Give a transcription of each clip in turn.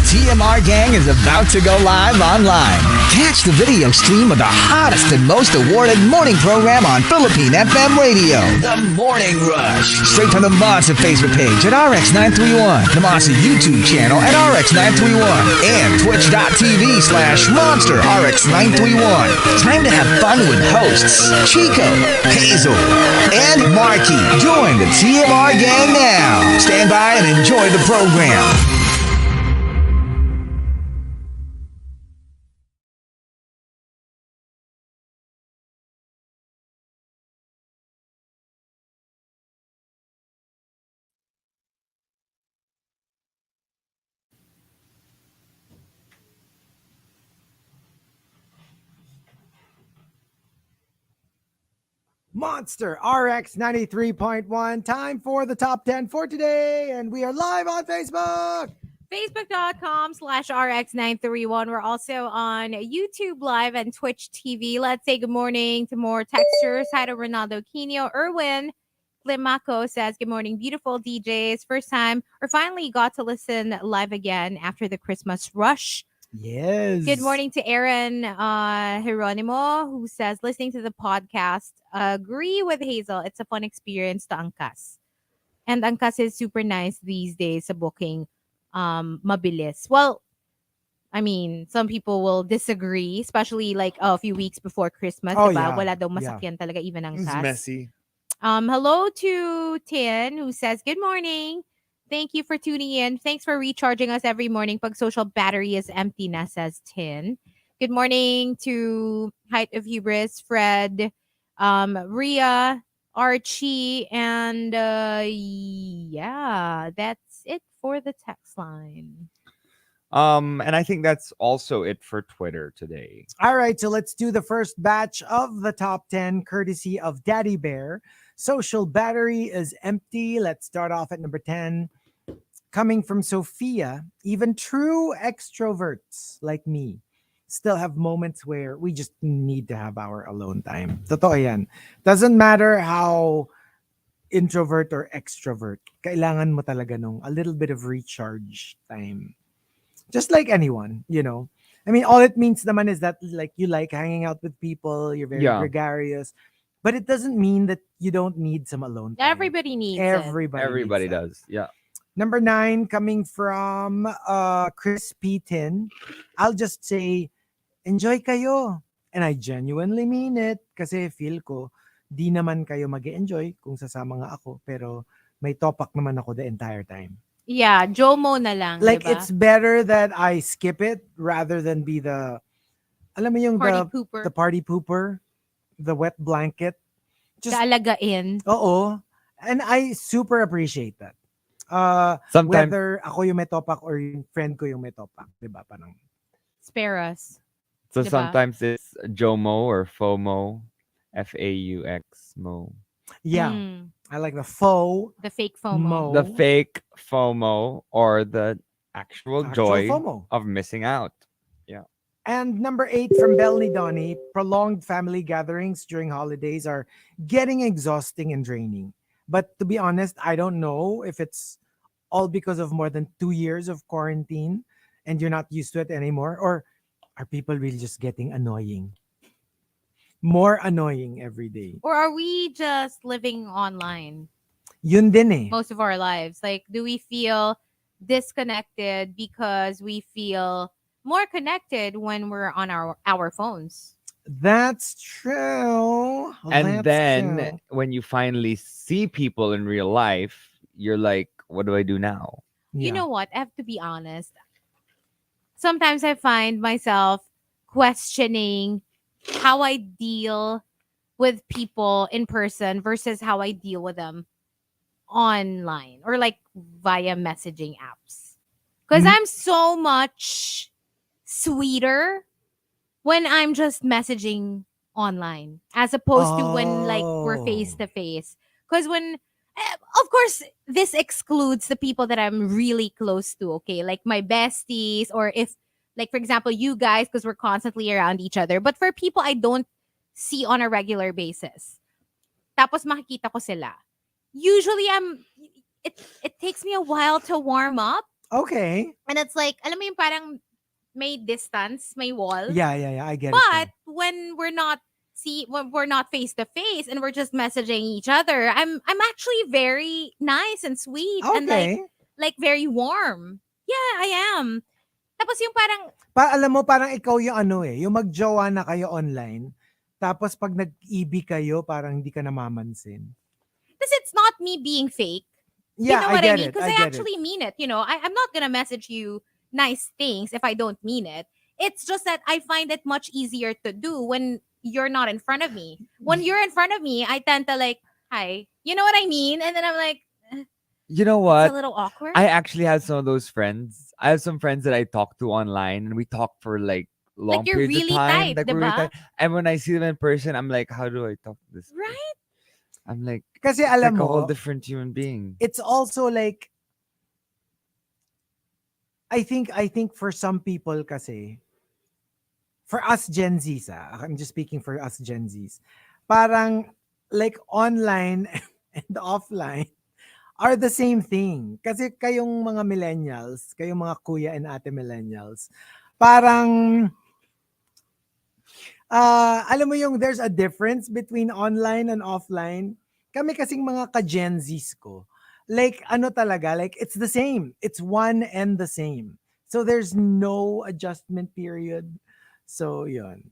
TMR gang is about to go live online. Catch the video stream of the hottest and most awarded morning program on Philippine FM radio, The Morning Rush. Straight from the Monster Facebook page at RX931, the Monster YouTube channel at RX931, and twitch.tv/Monster RX931. Time to have fun with hosts Chico, Hazel, and Markki. Join the TMR gang now. Stand by and enjoy the program. Monster RX93.1. Time for the top 10 for today. And we are live on Facebook. Facebook.com/RX931. We're also on YouTube Live and Twitch TV. Let's say good morning to more textures. Hi to Ronaldo Quino. Erwin Climaco says, good morning, beautiful DJs. First time or finally got to listen live again after the Christmas rush. Yes. Good morning to Aaron Geronimo, who says, listening to the podcast, agree with Hazel. It's a fun experience to angkas. And angkas is super nice these days sa booking. Mabilis. Well, I mean, some people will disagree, especially like a few weeks before Christmas. Oh, diba? yeah. Wala daw masakyan talaga even ang It's kas. messy. Hello to Tin, who says, good morning. Thank you for tuning in. Thanks for recharging us every morning. Pag social battery is empty na, says Tin. Good morning to Height of Hubris, Fred, Ria, Archie, and yeah, that's it for the text line. And I think that's also it for Twitter today. All right, so let's do the first batch of the top 10 courtesy of Daddy Bear. Social battery is empty. Let's start off at number 10. Coming from Sophia, even true extroverts like me still have moments where we just need to have our alone time. Totoo yan. Doesn't matter how introvert or extrovert, kailangan mo talaga nung a little bit of recharge time. Just like anyone, you know. I mean, all it means naman is that like you like hanging out with people, you're very gregarious, but it doesn't mean that you don't need some alone time. Everybody needs it. Everybody needs does. Yeah. Number 9, coming from Chris P10. I'll just say, enjoy kayo. And I genuinely mean it kasi feel ko, di naman kayo mag-enjoy kung sasama nga ako, pero may topak naman ako the entire time. Yeah, Jomo na lang, like, diba? it's better that I skip it rather than be the, alam mo yung party pooper. The party pooper, the wet blanket. Just Kaalagain. Oo. And I super appreciate that. Sometimes, whether ako yung may topak or yung friend ko yung may topak, diba? Parang spare us. so diba? sometimes it's JOMO or FOMO, FAUX-MO. Yeah. I like the faux. The fake FOMO. The fake FOMO or the actual joy FOMO of missing out. Yeah. And number 8 from Belny Donnie, prolonged family gatherings during holidays are getting exhausting and draining. But to be honest, I don't know if it's all because of more than 2 years of quarantine and you're not used to it anymore, or are people really just getting annoying? More annoying every day. Or are we just living online? Yun din eh. Most of our lives. Like, do we feel disconnected because we feel more connected when we're on our phones? That's true. And then when you finally see people in real life, you're like, what do I do now? Yeah. You know what? I have to be honest. Sometimes I find myself questioning how I deal with people in person versus how I deal with them online or like via messaging apps. Because I'm so much sweeter when I'm just messaging online as opposed to when like we're face to face. Because when, of course, this excludes the people that I'm really close to, okay? Like my besties, or if, like, for example, you guys, because we're constantly around each other. But for people I don't see on a regular basis, tapos makikita ko sila. Usually it takes me a while to warm up. Okay. And it's like, alam mo yung parang may distance, may wall. Yeah. I get it. But when we're not face to face and we're just messaging each other, I'm actually very nice and sweet and Okay. like very warm. Yeah, I am. Tapos yung parang Alam mo, parang ikaw yung yung magjowa na kayo online, tapos pag nag-ibig kayo, parang hindi ka namamansin. because it's not me being fake. Yeah, You know I what get I mean? it. Because I I get actually mean it. I'm not gonna message you nice things if I don't mean it. It's just that I find it much easier to do when you're not in front of me. When you're in front of me, I tend to like, hi. You know what I mean? And then I'm like, You know it's what? a little awkward. I actually have some of those friends. I have some friends that I talk to online, and we talk for like long Like, you're periods really of time. tight, Like we're really diba? tight. And when I see them in person, I'm like, how do I talk to this? person? Right? I'm like, Kasi it's alam like a whole mo, different human being. it's also like, I think for some people kasi, for us Gen Zs, I'm just speaking for us Gen Zs, parang like online and offline are the same thing. Kasi kayong mga millennials, kayong mga kuya and ate millennials, parang alam mo yung there's a difference between online and offline. Kami kasing mga ka-Gen Zs ko, like ano talaga, like it's the same. It's one and the same. So there's no adjustment period. So yun.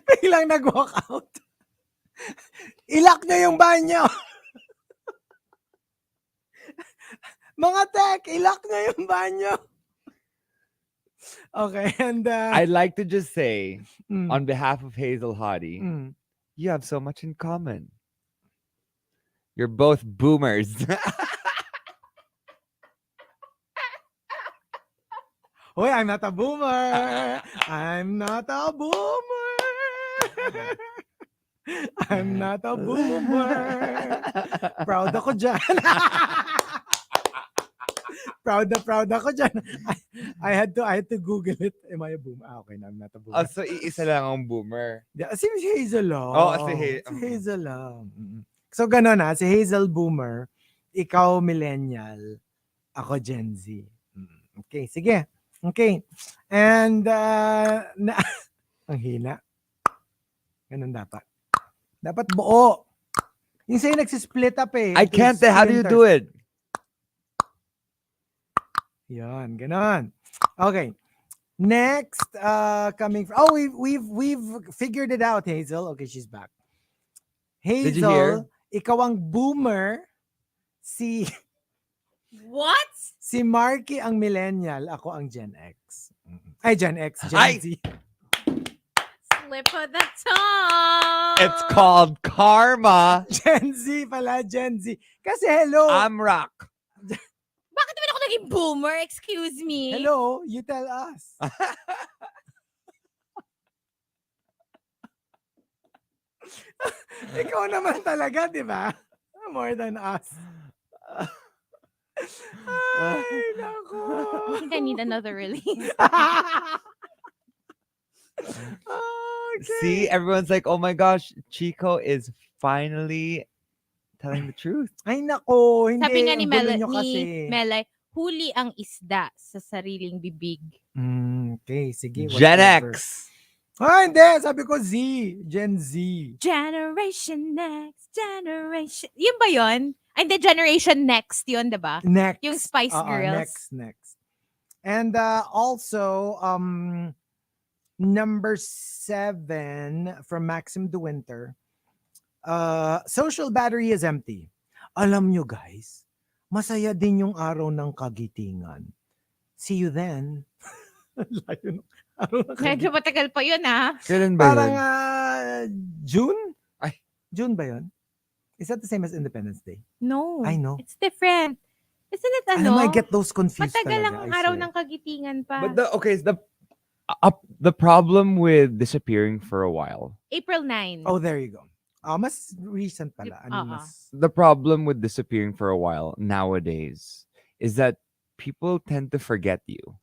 biglang nag-walk out. Ilak niya yung banyo. Mga tech, ilak niya yung banyo. Okay, and I'd like to just say, mm, on behalf of Hazel Hottie, mm. you have so much in common. You're both boomers. Hoy, I'm not a boomer. I'm not a boomer. I'm not a boomer. Proud ako dyan. proud ako dyan. I had to Google it. Am I a boomer? Okay, no, I'm not a boomer. So iisa lang ang boomer. Yeah, si Hazel lang. Si Hazel lang. So ganun si Hazel boomer, ikaw millennial, ako Gen Z. Okay, sige. Okay. And ang hina. Ganun dapat. Dapat buo. Yung sa'yo nagsisplit up I can't. How do you do it? Yan, ganon. Okay. Next, coming from, we've figured it out, Hazel. Okay, she's back. Did you hear? Hazel, ikaw ang boomer. What? Si Markki ang millennial, ako ang Gen X. Ay, Gen X, Gen Z. Slip of the tongue. It's called karma. Gen Z pala, Gen Z. Kasi hello. I'm rock. Bakit naman ako naging boomer? Excuse me. Hello, you tell us. Ikaw naman talaga, di ba? More than us. Ay, nako. I think I need another release. Okay. See, everyone's like, oh my gosh, Chico is finally telling the truth. Ay, nako. Hindi, Sabi nga ni ang gulo nyo kasi. Melay, huli ang isda sa sariling bibig. Okay, sige. Gen whatever. X. Hindi. Sabi ko Z. Gen Z. Generation Next. Generation. Yun ba yun? Ay, hindi. Generation Next yun, diba? Next. Yung Spice Girls. Next. And also, number 7 from Maxim De Winter. Social battery is empty. Alam nyo guys, masaya din yung araw ng kagitingan. See you then. Layo ng araw ng Medyo matagal pa yun, ha? Kailan ba Parang yun? June? Ay. June ba yun? Is that the same as Independence Day? No. I know. It's different. Isn't it Alam mo, I get those confused matagal talaga. lang ang I araw swear. ng kagitingan pa. But the problem with disappearing for a while. April 9. Oh, there you go. Mas recent pala. The problem with disappearing for a while nowadays is that people tend to forget you.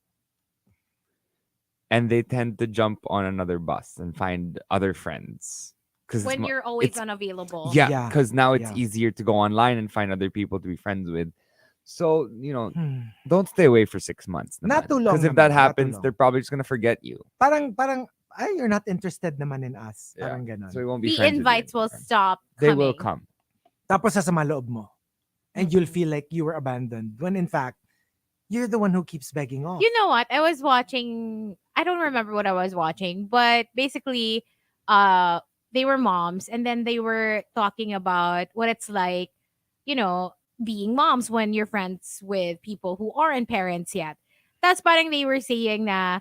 And they tend to jump on another bus and find other friends. because when you're always it's unavailable. yeah, Yeah, because now it's yeah. easier to go online and find other people to be friends with. So Hmm. don't stay away for 6 months, Not too because long if that naman, not too happens, they're long. probably just gonna forget you. Parang, ay, you're not interested naman in us. Yeah, Parang so ganon. we won't be The friends with you invites will anymore. stop They will coming. come. Tapos sasama loob mo. And you'll Mm-mm. feel like you were abandoned. When in fact, you're the one who keeps begging off. You know what? I was watching. I don't remember what I was watching, but basically, uh, they were moms, and then they were talking about what it's like, you know, being moms when you're friends with people who aren't parents yet. That's parang they were saying na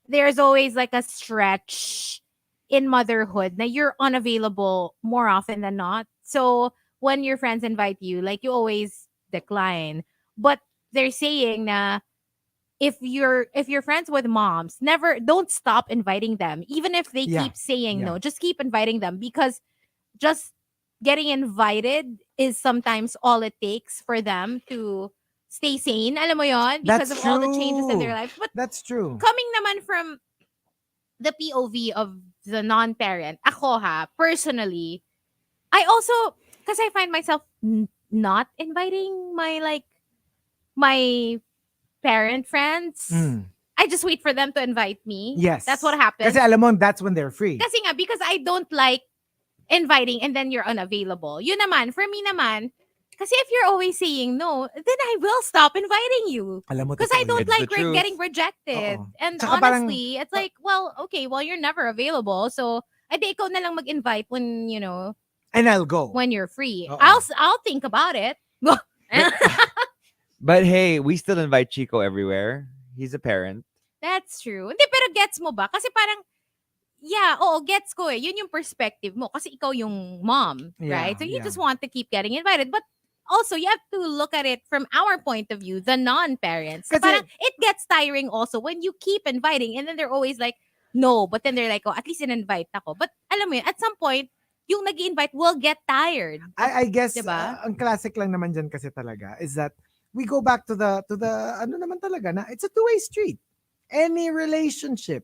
there's always like a stretch in motherhood that you're unavailable more often than not. So when your friends invite you, like you always decline. But they're saying na if you're friends with moms, never don't stop inviting them. Even if they Yeah, keep saying yeah. no, just keep inviting them because just getting invited is sometimes all it takes for them to stay sane. Alam mo yon? Because That's of all the changes in their true. lives. But That's true. coming naman from the POV of the non-parent, ako ha, personally, I also, because I find myself not inviting my parent friends. Mm. I just wait for them to invite me. That's what Yes. Kasi happens. alam mo, that's when they're free. Kasi nga, because I don't like inviting and then you're unavailable. Yun naman, for me naman, kasi if you're always saying no, then I will stop inviting you. Alam mo, Because I totoo don't yun. It's the like truth. getting rejected. Oo. And Tsaka parang, honestly, it's like, well, okay, well, you're never available. So, I think ikaw na lang mag-invite when, and I'll go. when you're free. Oo. I'll think about it. But hey, we still invite Chico everywhere. He's a parent. That's true. Hindi, pero gets mo ba? Kasi parang, yeah, oo, gets ko eh. Yun yung perspective mo. Kasi ikaw yung mom, right? Yeah, So you yeah. just want to keep getting invited. But also, you have to look at it from our point of view, the non-parents. So Kasi- parang, it gets tiring also when you keep inviting and then they're always like, no. But then they're like, oh, at least in-invite ako. But alam mo yun, at some point, yung nag-invite will get tired. I guess Diba? ang classic lang naman dyan kasi talaga is that we go back to the ano naman talaga na it's a two-way street. Any relationship,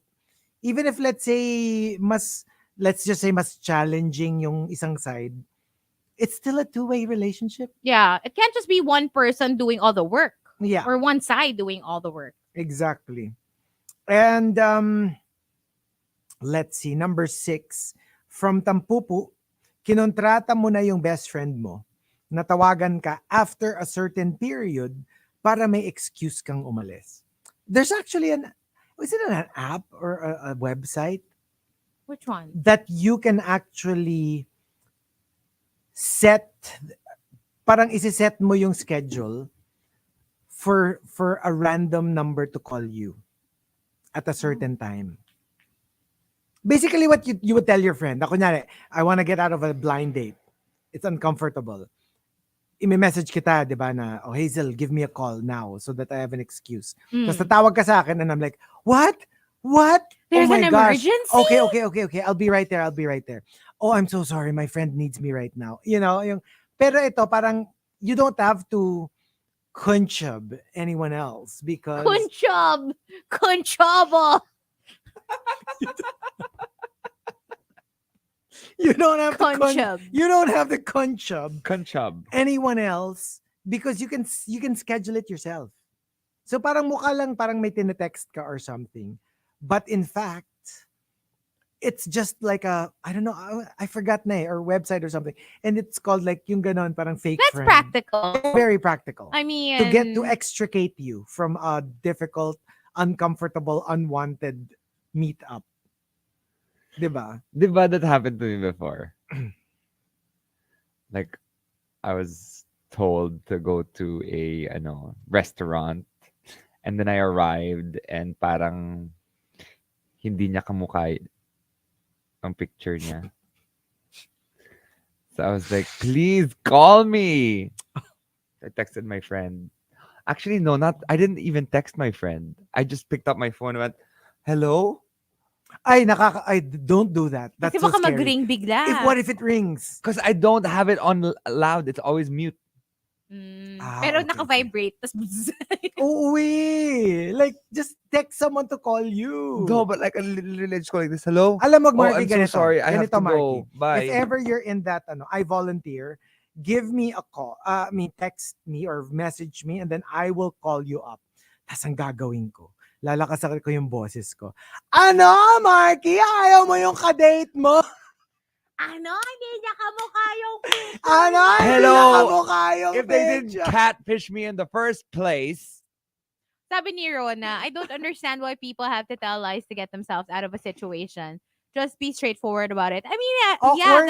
even if let's just say mas challenging yung isang side, it's still a two-way relationship. Yeah, it can't just be one person doing all the work Yeah, or one side doing all the work. exactly. And let's see, number 6, from Tampupu, kinontrata mo na yung best friend mo, natawagan ka after a certain period para may excuse kang umalis. There's actually is it an app or a website Which one? that you can actually parang isi-set mo yung schedule for a random number to call you at a certain time. Basically, what you would tell your friend, na kunyari, I want to get out of a blind date. It's uncomfortable. I-message kita, di ba, na, oh, Hazel, give me a call now so that I have an excuse. Tapos tatawag ka sa akin and I'm like, what? What? There's oh my an gosh. emergency? Okay. I'll be right there. Oh, I'm so sorry. My friend needs me right now. Pero ito, parang, you don't have to kunchab anyone else because Kunchabo. you don't have to Kunchab. you don't have to kunchab Kunchab. anyone else because you can schedule it yourself. So parang mukha lang parang may tinetext ka or something. But in fact, it's just like I don't know, I forgot na or website or something. And it's called like yung ganon, parang fake That's friend. practical. Very practical. I mean, To extricate you from a difficult, uncomfortable, unwanted meetup. Diba? Diba that happened to me before? Like, I was told to go to a restaurant, and then I arrived and parang hindi niya kamukha ang picture niya. So I was like, please call me. I texted my friend. Actually, no, I didn't even text my friend. I just picked up my phone and went, hello? I don't do that. That's kasi so baka scary. mag-ring bigla. What if it rings? Because I don't have it on loud. It's always mute. Pero Okay. naka-vibrate. Tapos, Uuwi! Like, just text someone to call you. No, but like, literally just go like this. Hello? Alam mo, Oh, Markki, I'm so ganito. sorry. I have Ganito, to Markki. go. Bye. If ever you're in that, I volunteer, give me a call. Text me or message me and then I will call you up. Tapos ang gagawin ko, lalakasan ko yung boses ko. Ano, Markki? Ayaw mo yung kadate mo? ano? Hindi niya kamukha yung picture. Ano? Hindi Hello? na kamukha yung If they didn't picture. catfish me in the first place, Sabi ni Rona, I don't understand why people have to tell lies to get themselves out of a situation. Just be straightforward about it. I mean, yeah, Awkward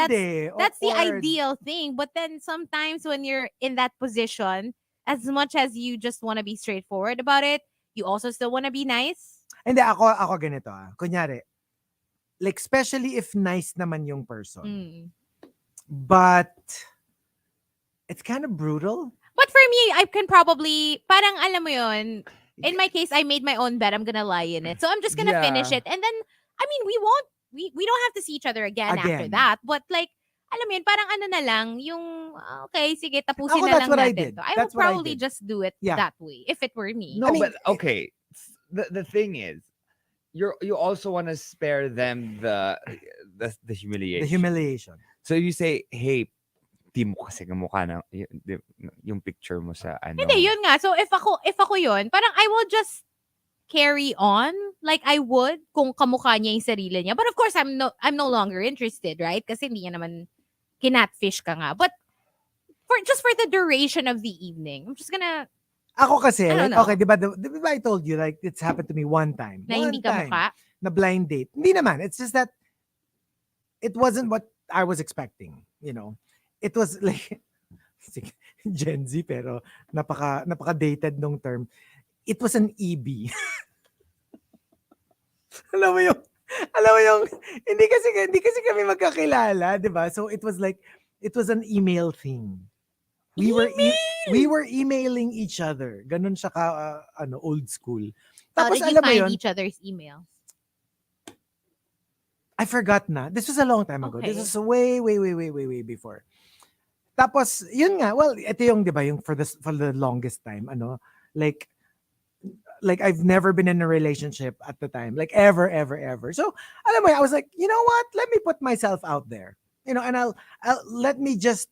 that's the awkward. ideal thing. But then sometimes when you're in that position, as much as you just want to be straightforward about it, you also still want to be nice. Hindi, ako ganito. Kunyari, like, especially if nice naman yung person. Mm. But, it's kind of brutal. But for me, I can probably, parang alam mo yun, in my case, I made my own bed. I'm gonna lie in it. So I'm just gonna finish Yeah. it. And then, I mean, we don't have to see each other again after Again. that. But like, alam mo yun, parang ano na lang, yung, okay, sige, tapusin Ako, na that's lang what I natin did. to. I That's would what I probably did. just do it Yeah. that way, if it were me. no, I mean, but okay. The thing is, you also want to spare them the humiliation. The humiliation. So you say, hey, di mo kasi kamukha na yung picture mo sa ano. Hindi, yun nga. So if ako yun, parang I will just carry on like I would kung kamukha niya yung sarili niya. But of course, I'm no longer interested, right? Kasi hindi niya naman kinatfish ka nga. But for the duration of the evening, I'm just gonna Ako kasi, I don't like, know. okay, diba I told you, like, it's happened to me one time. na hindi One time. kamukha. Na blind date. Hindi naman. It's just that it wasn't what I was expecting, you know. It was like Gen Z pero napaka-dated nung term. It was an EB. alam mo yung hindi kasi kami magkakilala, 'di ba? So it was an email thing. We were emailing each other. Ganun siya old school. How Tapos did you alam mo find yun, each other's emails? I forgot na. This was a long time ago. This Okay. was way before. Tapos, yun nga, well, ito yung, di ba, yung for the longest time, like I've never been in a relationship at the time, like ever. So, alam mo, I was like, you know what? Let me put myself out there, and I'll let me just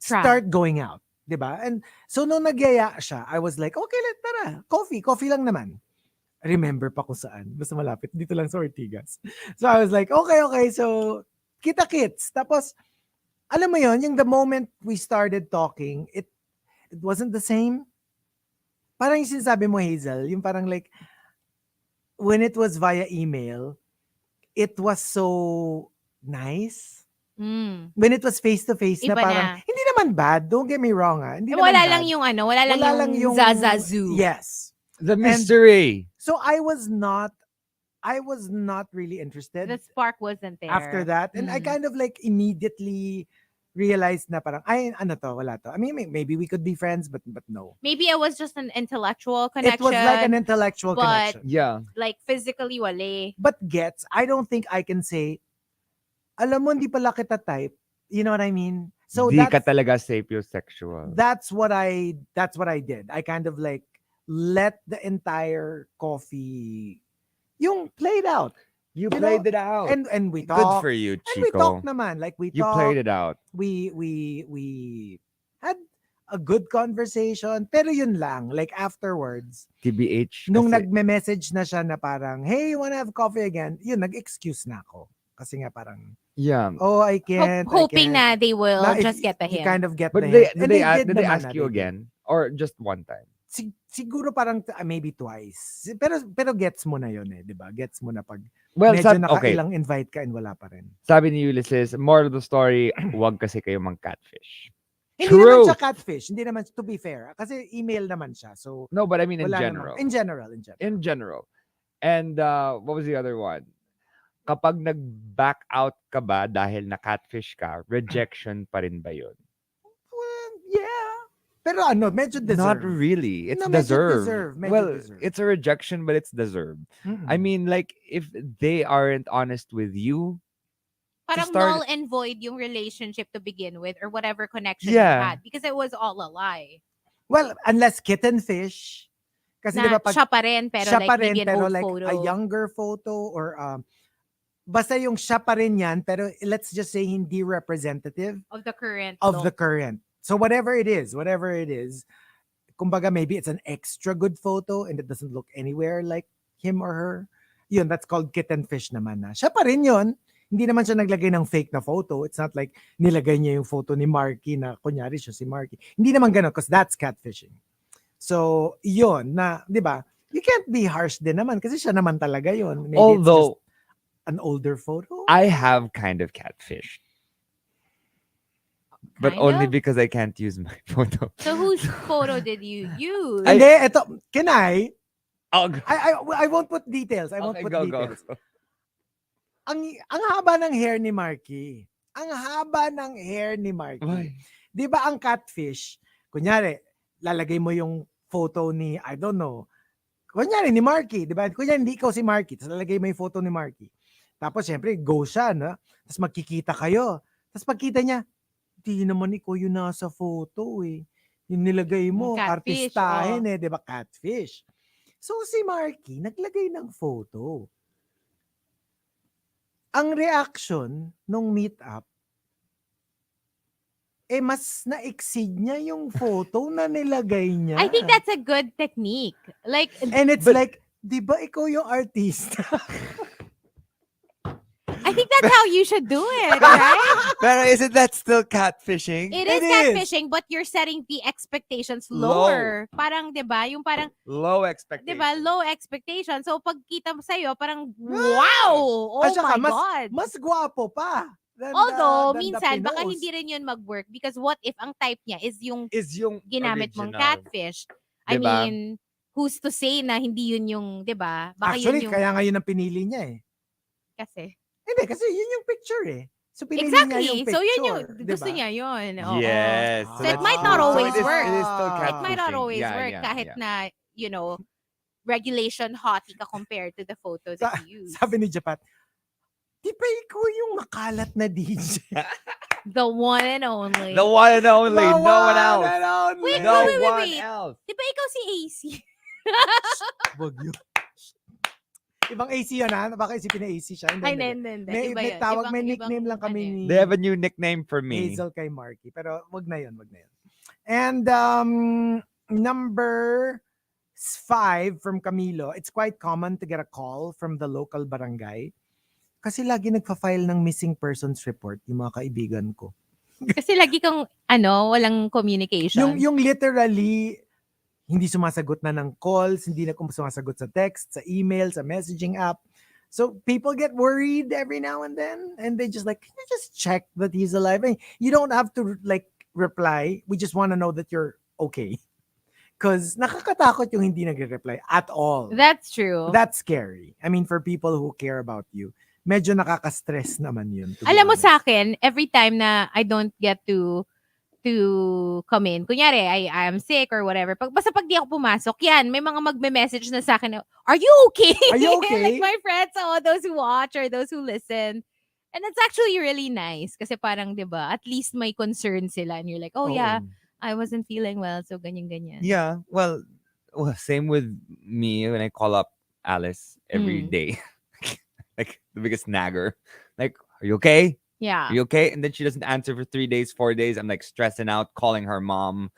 Try. start going out, di ba? And so, nung nagyaya siya, I was like, okay, tara, coffee lang naman. Remember pa kung saan. Basta malapit. Dito lang sa Ortigas. So I was like, okay. So, kita-kits. Tapos, alam mo yon, yung the moment we started talking, it wasn't the same. Parang yung sinasabi mo, Hazel, yung parang like, when it was via email, it was so nice. When it was face-to-face na Iba parang, na. hindi naman bad. Don't get me wrong. Hindi Wala naman lang bad. yung wala lang yung Zazazu. Yes. The mystery. So I was not really interested The spark wasn't there. after that. And I kind of like immediately realized na parang, ay, ano to, wala to. I mean, maybe we could be friends, but no. Maybe it was just an intellectual connection. It was like an intellectual but- connection. Yeah. like physically wale. But I don't think I can say, alam mo, hindi pala kita type. You know what I mean? So Di ka talaga sapiosexual. that's what I did. I kind of like let the entire coffee yung played out. You you played know, it out. And we Good talked. for you, And we Chico. talked naman. Like we You talked. played it out. We had a good conversation. Pero yun lang. Like afterwards, TBH. nung kasi- nagme-message na siya na parang, hey, you wanna have coffee again? Yun, nag-excuse na ako. Kasi nga parang, Yeah. oh, I can't. Hoping I can't. na they will Na, just get the you hint. kind of get But the they, hint. And did they naman ask na, you they did. again? Or just one time? Siguro parang maybe twice. Pero gets mo na yun eh, di ba? Gets mo na pag Well, medyo okay. nakailang invite ka and wala pa rin. Sabi ni Ulysses, moral of the story, huwag kasi kayo mag-catfish. Hindi True. naman siya catfish. Hindi naman, to be fair. Kasi email naman siya. So, No, but I mean in wala general. Naman. In general. In general. And what was the other one? Kapag nag-back out ka ba dahil na-catfish ka, rejection pa rin ba yun? Well, yeah. Pero medyo deserved. Not really. It's No, medyo deserved. deserved, medyo Well, deserved. it's a rejection, but it's deserved. Mm-mm. I mean, like, if they aren't honest with you, Parang start- null and void yung relationship to begin with or whatever connection you Yeah. had because it was all a lie. Well, unless kitten fish. Kasi di Na ba pag siya pa rin, pero siya like pa rin, maybe an pero old like photo. a younger photo or basta yung siya pa rin yan, pero let's just say hindi representative of the current of the look. current. So whatever it is, kumbaga maybe it's an extra good photo and it doesn't look anywhere like him or her. Yun, that's called kitten fish naman na. Siya pa rin yun. Hindi naman siya naglagay ng fake na photo. It's not like nilagay niya yung photo ni Markki na kunyari siya si Markki. Hindi naman ganun because that's catfishing. So, yun na, di ba? You can't be harsh din naman kasi siya naman talaga yun. Maybe Although, it's just an older photo. I have kind of catfish. But Kind only of? because I can't use my photo. So whose photo did you use? Hindi, ito, can I? Oh, go. I won't put details. I won't Okay, put go. details. Ang haba ng hair ni Markki. Ang haba ng hair ni Markki. Why? 'Di ba ang catfish, kunyari, lalagay mo yung photo ni, I don't know, kunyari ni Markki, 'di ba? Kunyari hindi ikaw si Markki, tapos lalagay mo yung photo ni Markki. Tapos syempre, go siya, no? Tapos magkikita kayo. Tapos pagkita niya, di naman ikaw yung nasa photo eh. Yung nilagay mo, Catfish, artistahin eh, 'di ba? Catfish. So si Markki, naglagay ng photo. Ang reaction nung meet-up, mas na-exceed niya yung photo na nilagay niya. I think that's a good technique. Like, And it's like, di ba ikaw yung artista? I think that's how you should do it, right? Pero isn't that still catfishing? It is It is. catfishing, but you're setting the expectations lower. Parang, di ba? Yung parang, Low di expectation. ba? Low expectation. So, pag kita mo sa'yo, parang, wow! Oh At saka, my God! Mas gwapo pa. Although, than the minsan, baka pinost. hindi rin yun mag-work because what if ang type niya is yung Is yung ginamit mong original. catfish? I Diba? mean, who's to say na hindi yun yung, di ba? Baka Actually, yun yung, kaya ngayon ang pinili niya eh. kasi. Hindi, kasi yun yung picture eh. So, pinili niya Exactly. yung picture. So, yun yung, diba? gusto niya yun. Oo. Yes. So, it might not true. always So work. It is still Ah. catfishing. It might not always Yeah, work yeah, kahit yeah. na, you know, regulation hottie ka compared to the photo that you use. Sabi ni Japat, di ba ikaw yung makalat na DJ? The one and only. The one and only. The No one one else. and only. Wait, No wait, one wait. else. Di ba ikaw si AC? Wag yun. Ibang AC yun ha? Baka isipin na AC siya. Ay, Hindi. hindi. May, Iba may yun. tawag, may Ibang- nickname lang kami ano ni They have a new nickname for me. Hazel kay Markki. Pero wag na yun. And number 5 from Camilo. It's quite common to get a call from the local barangay. Kasi lagi nagpa-file ng missing persons report yung mga kaibigan ko. Kasi lagi kang, walang communication. Yung literally, hindi sumasagot na ng calls, hindi na sumasagot sa text, sa email, sa messaging app. So people get worried every now and then, and they just like, can you just check that he's alive? I mean, you don't have to like reply. We just want to know that you're okay. Because nakakatakot yung hindi nagre-reply at all. That's true. That's scary. I mean, for people who care about you, medyo nakaka-stress naman yun. to be Alam mo honest. sa akin, every time na I don't get to come in, kunyari, I am sick or whatever, basta pag di ako pumasok, yan, may mga magme-message na sa akin, are you okay? Are you okay? Like my friends, those who watch or those who listen. And it's actually really nice kasi parang, di ba, at least may concern sila and you're like, oh yeah, I wasn't feeling well, so ganyan-ganyan. Yeah. Well, same with me when I call up Alice every day. Like the biggest nagger. Like, are you okay? Yeah. Are you okay? And then she doesn't answer for 3 days, 4 days. I'm like stressing out, calling her mom,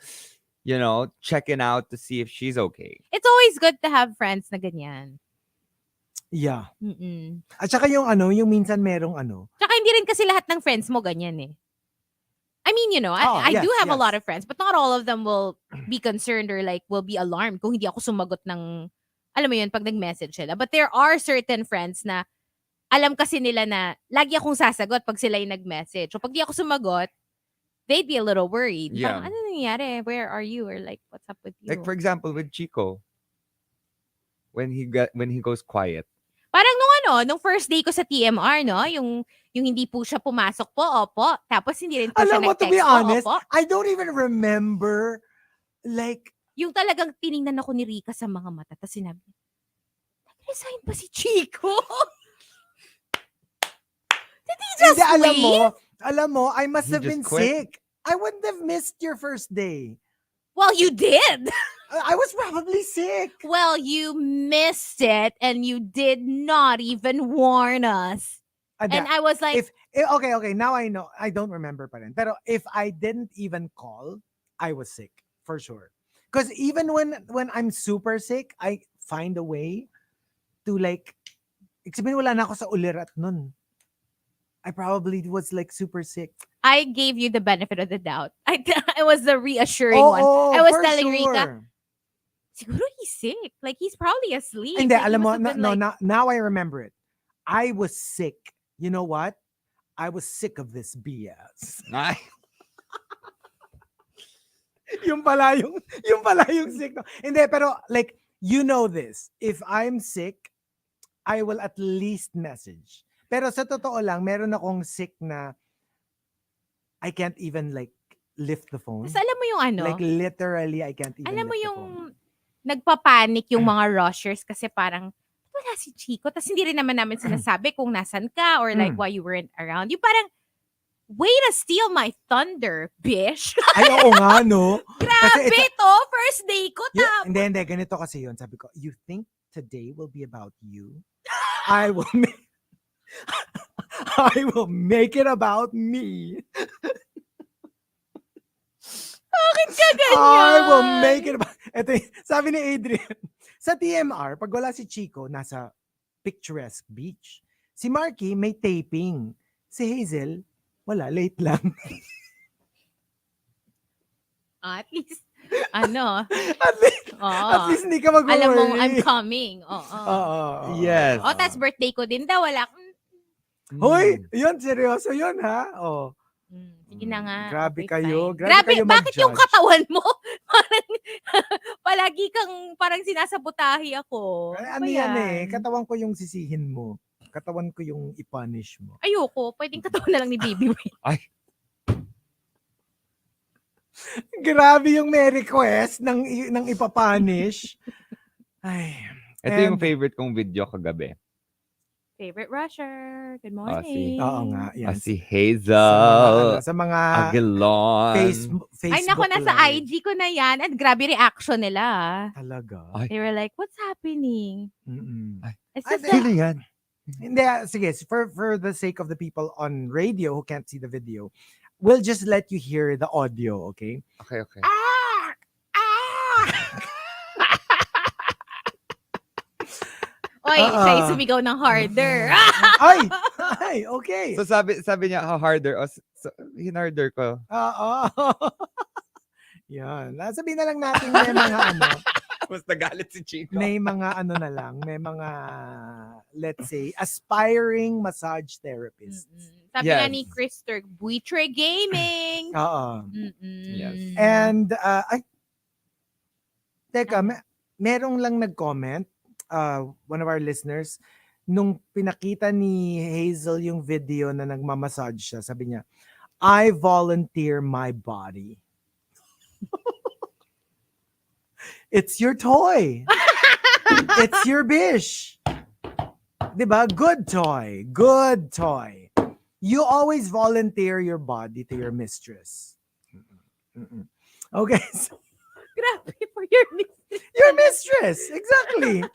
checking out to see if she's okay. It's always good to have friends na ganyan. Yeah. Mm-mm. At saka yung minsan merong Tsaka hindi rin kasi lahat ng friends mo ganyan eh. I mean, I yes, do have a yes. lot of friends, but not all of them will be concerned or like will be alarmed kung hindi ako sumagot ng, alam mo yun, pag nag-message sila. But there are certain friends na alam kasi nila na lagi akong sasagot pag sila yung nag-message. So pag di ako sumagot, they'd be a little worried. Yeah. Parang, ano nangyari? Where are you? Or like, what's up with you? Like for example, with Chico, when he goes quiet. Parang nung first day ko sa TMR, no? Yung hindi po siya pumasok po, opo. Tapos hindi rin po siya Alam mo, to nag-text be po, honest, opo. I don't even remember, like, Yung talagang tiningnan ako ni Rika sa mga mata. Tapos sinabi, nag-resign ba si Chico? just Hindi, leave? alam mo, I must He have just been quit? sick. I wouldn't have missed your first day. Well, you did. I was probably sick. Well, you missed it and you did not even warn us. And I was like, Okay, now I know. I don't remember pa rin. Pero if I didn't even call, I was sick for sure. Because even when I'm super sick, I find a way to like, sabihin wala na ako sa ulirat nun. I probably was like super sick. I gave you the benefit of the doubt. I was the reassuring one. I was for telling sure. Rika, siguro he's sick. Like, he's probably asleep. Hindi, Like, he alam mo, must have been like, now I remember it. I was sick. You know what? I was sick of this BS. Ay. yung pala yung sick. No? Hindi, pero like, you know this. If I'm sick, I will at least message. Pero sa totoo lang, meron akong sick na I can't even like lift the phone. Tapos alam mo yung ano? Like literally, I can't even Alam mo lift yung the phone. nagpapanik yung mga rushers kasi parang, wala si Chico. Tapos hindi rin naman namin sinasabi kung nasan ka or like why you weren't around. Yung parang, way to steal my thunder, bish. Ay, oo nga, no? Grabe to, first day ko. Yeah, hindi, ganito kasi yun. Sabi ko, you think today will be about you? I will make it about me. Bakit ka ganyan? I will make it about... Ito, sabi ni Adrian, sa TMR, pag wala si Chico, nasa picturesque beach. Si Markki, may taping. Si Hazel, wala, late lang. At least, ano. at least hindi ka mag-worry. Alam mong I'm coming. Oo. Yes. Tas birthday ko din daw. Wala. Hoy, yun, seryoso yun, ha? Oh. Sige na nga. Grabe okay, kayo. fine. Grabe kayo bakit yung mag-judge. katawan mo? Parang, palagi kang parang sinasabutahi ako. Ano ba yan eh? Katawan ko yung sisihin mo. Katawan ko yung i-punish mo. Ayoko. Pwedeng katawan na lang ni Baby Wayne. Ay. Grabe yung may request ng ipapunish. Ay. Ito yung favorite kong video kagabi. Favorite rusher. Good si- morning. Oo nga. Yan. Si Hazel. Sa mga Aguilon. Facebook Ay, naku, nasa Live. IG ko na yan. At grabe reaction nila. Talaga. Ay. They were like, what's happening? Mm-mm. It's just Sino yan? Hindi, sige. For the sake of the people on radio who can't see the video, we'll just let you hear the audio, okay? Okay. Oy, siya yung sumigaw ng harder. Ay, okay. So sabi niya, harder. So, hinarder ko. Oo. Yan. Sabihin na lang natin may mga ano. Mas nagalit si Chico. May mga ano na lang. May mga, let's say, aspiring massage therapists. Sabi Yes. nga ni Chris Turk, Buitre Gaming. Oo. Yes. And, teka, merong lang nag-comment, one of our listeners, nung pinakita ni Hazel yung video na nagmamassage siya, sabi niya, I volunteer my body. It's your toy. It's your bish. Diba? Good toy. Good toy. You always volunteer your body to your mistress. Okay. So, Grabe for your your mistress. Exactly.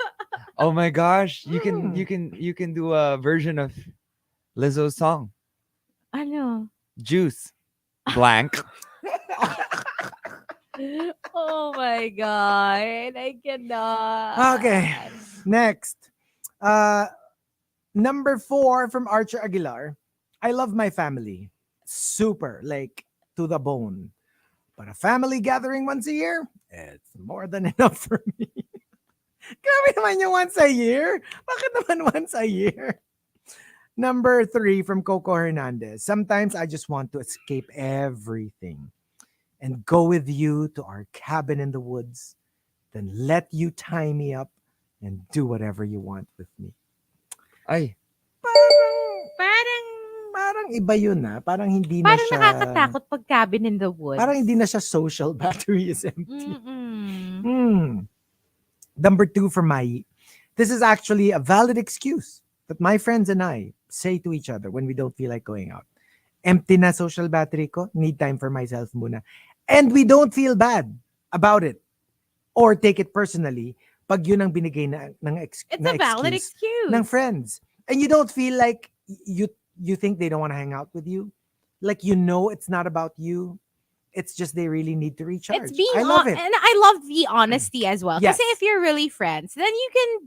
Oh my gosh, you can do a version of Lizzo's song, Ano? Juice. Blank. Oh my God. I cannot. Okay. Next. Number 4 from Archer Aguilar. I love my family. Super, like to the bone. But a family gathering once a year, it's more than enough for me. Grabe naman yung once a year. Bakit naman once a year? Number 3 from Coco Hernandez. Sometimes I just want to escape everything and go with you to our cabin in the woods, then let you tie me up and do whatever you want with me. Ay. Parang iba yun na. Parang hindi na Parang siya... nakakatakot pag cabin in the woods. Parang hindi na siya social battery is empty. Mm-mm. Number 2 for Mai. This is actually a valid excuse that my friends and I say to each other when we don't feel like going out. Empty na social battery ko, need time for myself muna. And we don't feel bad about it or take it personally pag yun ang binigay It's na a valid excuse excuse. ng friends. And you don't feel like you think they don't want to hang out with you. Like it's not about you. It's just they really need to recharge. It's being I love it. and I love the honesty as well. Yes. Kasi if you're really friends, then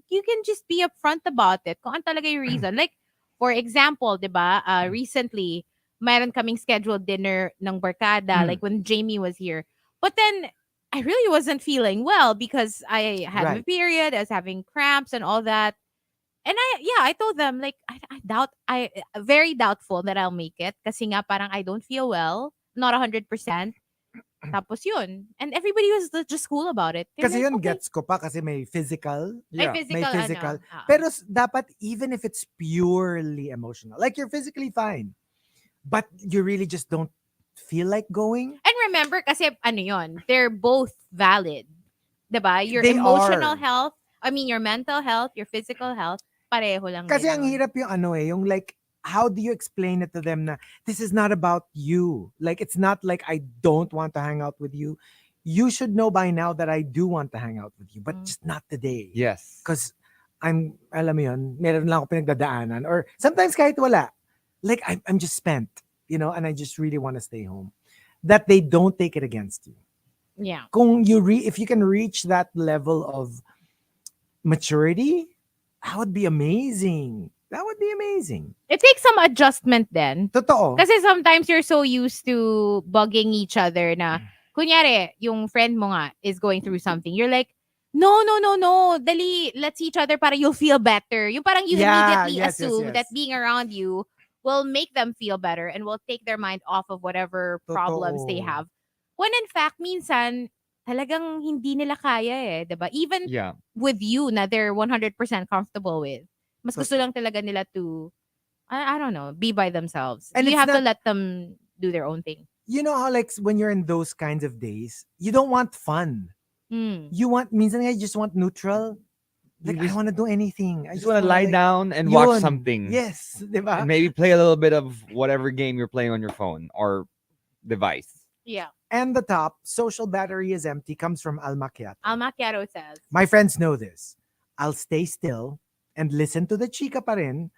you can just be upfront about it. Kung ano talaga yung reason. Like, for example, 'di ba? Recently, mayroon kaming scheduled dinner ng barkada, like when Jamie was here. But then I really wasn't feeling well because I had my Right. period, I was having cramps and all that. And I told them like I very doubtful that I'll make it kasi nga parang I don't feel well, not 100%. Tapos yun. And everybody was just cool about it. They're Kasi like, yun, okay. gets ko pa kasi may physical. May Yeah. physical, May physical. ano. Pero dapat even if it's purely emotional, like you're physically fine, but you really just don't feel like going. And remember, kasi ano yun, they're both valid. Diba? Your They emotional are. health, your mental health, your physical health, pareho lang Kasi din ang yun. hirap yung like, how do you explain it to them na this is not about you? Like, it's not like I don't want to hang out with you. You should know by now that I do want to hang out with you, but just not today. Yes. Because alam mo yun, meron lang ako pinagdadaanan. Or sometimes kahit wala, like I'm just spent, and I just really want to stay home. That they don't take it against you. Yeah. If you can reach that level of maturity, that would be amazing. That would be amazing. It takes some adjustment then. Totoo. Kasi sometimes you're so used to bugging each other na, kunyari, yung friend mo nga is going through something. You're like, no. Dali, let's see each other para you'll feel better. Yung parang you immediately assume that being around you will make them feel better and will take their mind off of whatever problems they Totoo. have. When in fact, minsan, talagang hindi nila kaya eh. Diba? Even Yeah. with you na they're 100% comfortable with. Mas gusto lang talaga nila to, I don't know, be by themselves. And You it's have to not- let them do their own thing. You know how like when you're in those kinds of days, you don't want fun. Mm. Minsan nga you just want neutral. Like, I You don't want to do anything. I just want to wanna, lie like, down and watch yun. something. Yes, diba? And maybe play a little bit of whatever game you're playing on your phone or device. Yeah. And the top, social battery is empty, comes from Al Macchiato. Al Macchiato says, My friends know this. I'll stay still and listen to the chika pa rin,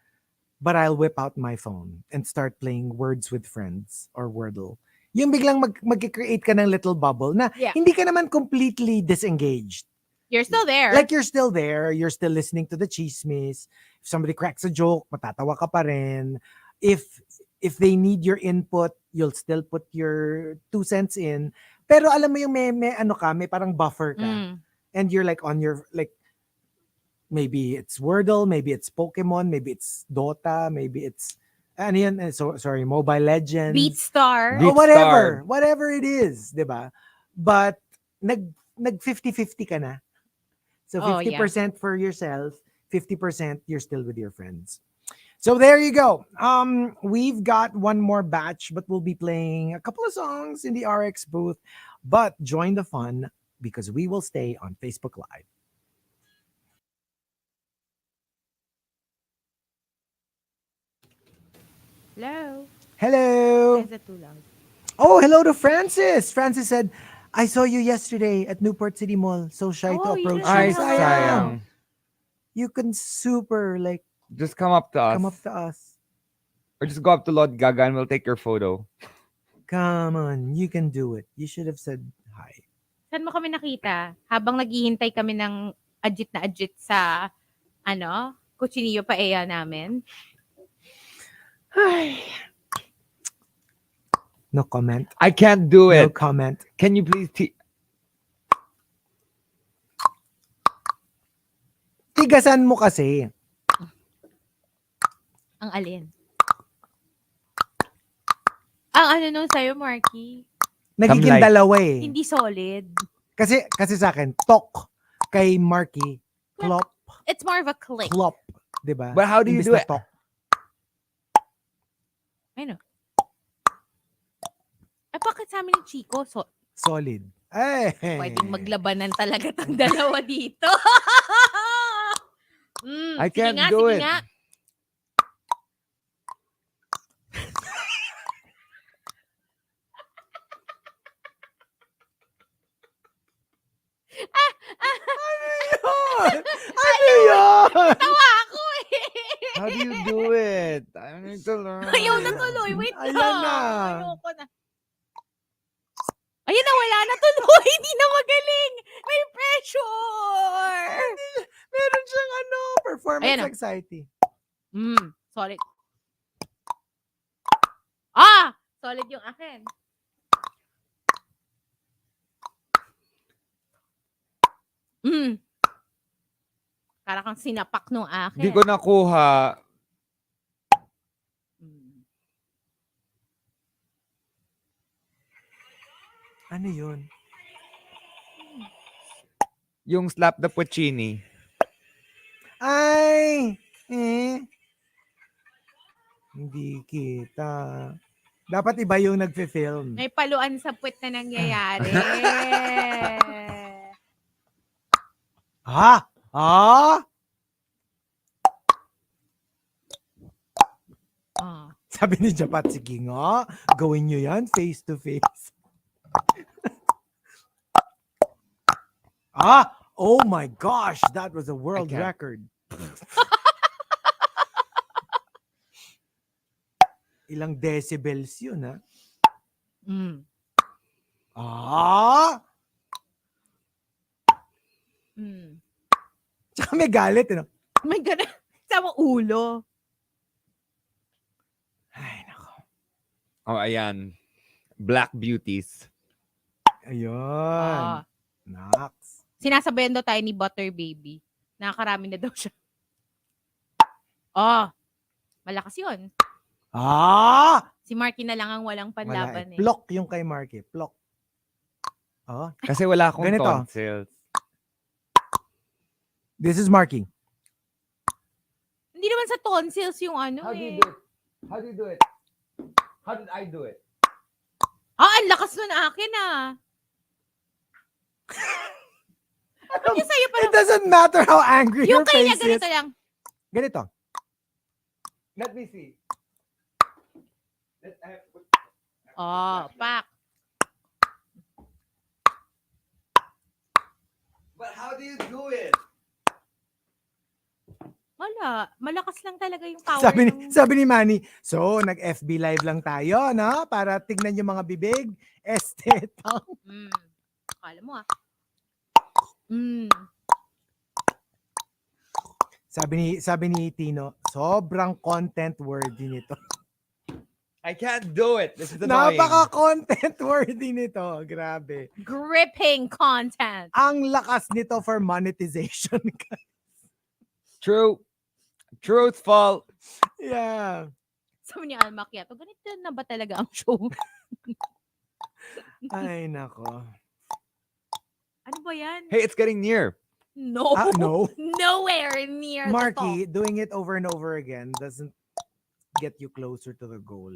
but I'll whip out my phone and start playing Words with Friends or Wordle. Yung biglang mag-create ka ng little bubble na Yeah. hindi ka naman completely disengaged. you're still there. Like you're still there, you're still listening to the chismis. If somebody cracks a joke, matatawa ka pa rin. If they need your input, you'll still put your 2 cents in. Pero alam mo yung may parang buffer ka. Mm. And you're like on your, like, maybe it's Wordle, maybe it's Pokemon, maybe it's Dota, maybe it's, Mobile Legends. Beatstar. Or Beatstar. whatever it is, diba? But nag 50-50 ka na. So Oh, yeah. 50% for yourself, 50% you're still with your friends. So there you go. We've got one more batch, but we'll be playing a couple of songs in the RX booth. But join the fun because we will stay on Facebook Live. Hello. Hello. Is it too loud? Oh, hello to Francis. Francis said, I saw you yesterday at Newport City Mall. So shy to Oh, you approach didn't you. Ay, say Sayang. sayang. You can super like Just come up to us. come up to us. Or just go up to Lord Gaga and we'll take your photo. Come on, you can do it. You should have said hi. Saan mo kami nakita? Habang naghihintay kami ng ajit na ajit sa, Cochinillo Paella namin. Hi. No comment. I can't do No it. comment. Can you please Tigasan mo kasi. Ang alin? Ang ano nung sa'yo, Markki? Nagiging Some like- dalawa eh. Hindi solid. Kasi sa akin, tok. Kay Markki, clop, It's more of a click. clop. Diba? But how do you Imbis do na it? Tok. I know. Bakit sa amin ni Chico? Solid. Eh. Pwedeng maglabanan talaga tong dalawa dito. I Sige can't nga, do sige it. nga. Ano yun? Tawa ako eh. How do you do it? I need to learn. Ayaw na tuloy. Wait Ayan lang. na. Ayoko na. Ayun na, wala na tuloy. Hindi na magaling. May pressure. Meron siyang performance Ayan, oh. anxiety. Solid. Solid yung akin. Para kang sinapak nung akin. Hindi ko nakuha. Ano yun? Yung slap the puccini. Ay! Hindi kita. Dapat iba yung nagfe-film. May paluan sa puwet na nangyayari. Ha? Sabi ni Japat, sige nga, gawin nyo yan face to face. Oh my gosh, that was a world I can't. record. Ilang decibels yun, ha? Tsaka may galit, May gana sa ulo. Ay, nako. Oh, ayan. Black Beauties. Ayun. Nax. Sinasabayan daw tayo ni Butter Baby. Nakakarami na daw siya. Malakas yun. Si Markki na lang ang walang panlaban eh. Plok yung kay Markki. Plok. Kasi wala akong Ganito. tonsils. This is Markki. Hindi naman sa tonsils yung ano How do eh. you do it? How do you do it? How did I do it? Ang lakas nun akin Ano sa'yo It doesn't matter how angry yung your kanya face ganito is. lang. Ganito. Let me see. Pak. But how do you do it? Wala. Malakas lang talaga yung power. Sabi ni Manny, so nag-FB live lang tayo, no? Para tignan yung mga bibig. Estetang. Akala mo Sabi ni Tino, sobrang content worthy nito. I can't do it. This is annoying. Napaka-content worthy nito. Grabe. Gripping content. Ang lakas nito for monetization. True. Truthful. Yeah. Sabi ni Alma Kiato, ganito na ba talaga ang show? Ay, nako. Ano ba yan? Hey, it's getting near. No. No. Nowhere near Markki, doing it over and over again doesn't get you closer to the goal.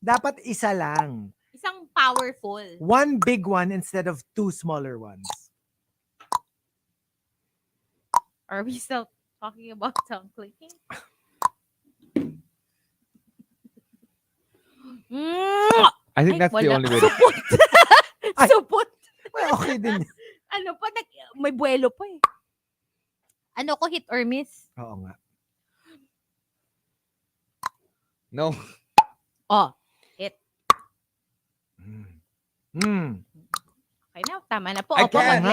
Dapat isa lang. Isang powerful. One big one instead of two smaller ones. Are we still talking about tongue clicking? I think that's the only way to... Ay. Supot. Well, okay din. Ano pa? May buwelo pa eh. Ano ko, hit or miss? Oo nga. No. Hit. Okay na, tama na po. I Opo, can't.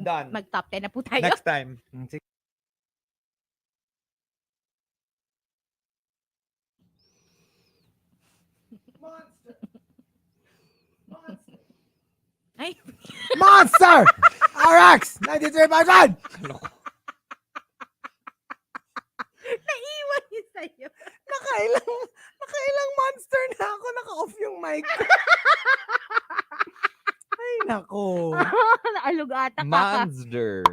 Done. mag-top 10 na po tayo. Next time. Ay. Monster RX93.1. Naiwan yun sa'yo. Nakailang monster na ako. Naka-off yung mic. Ay, nako. Naalog ata ka. Monster.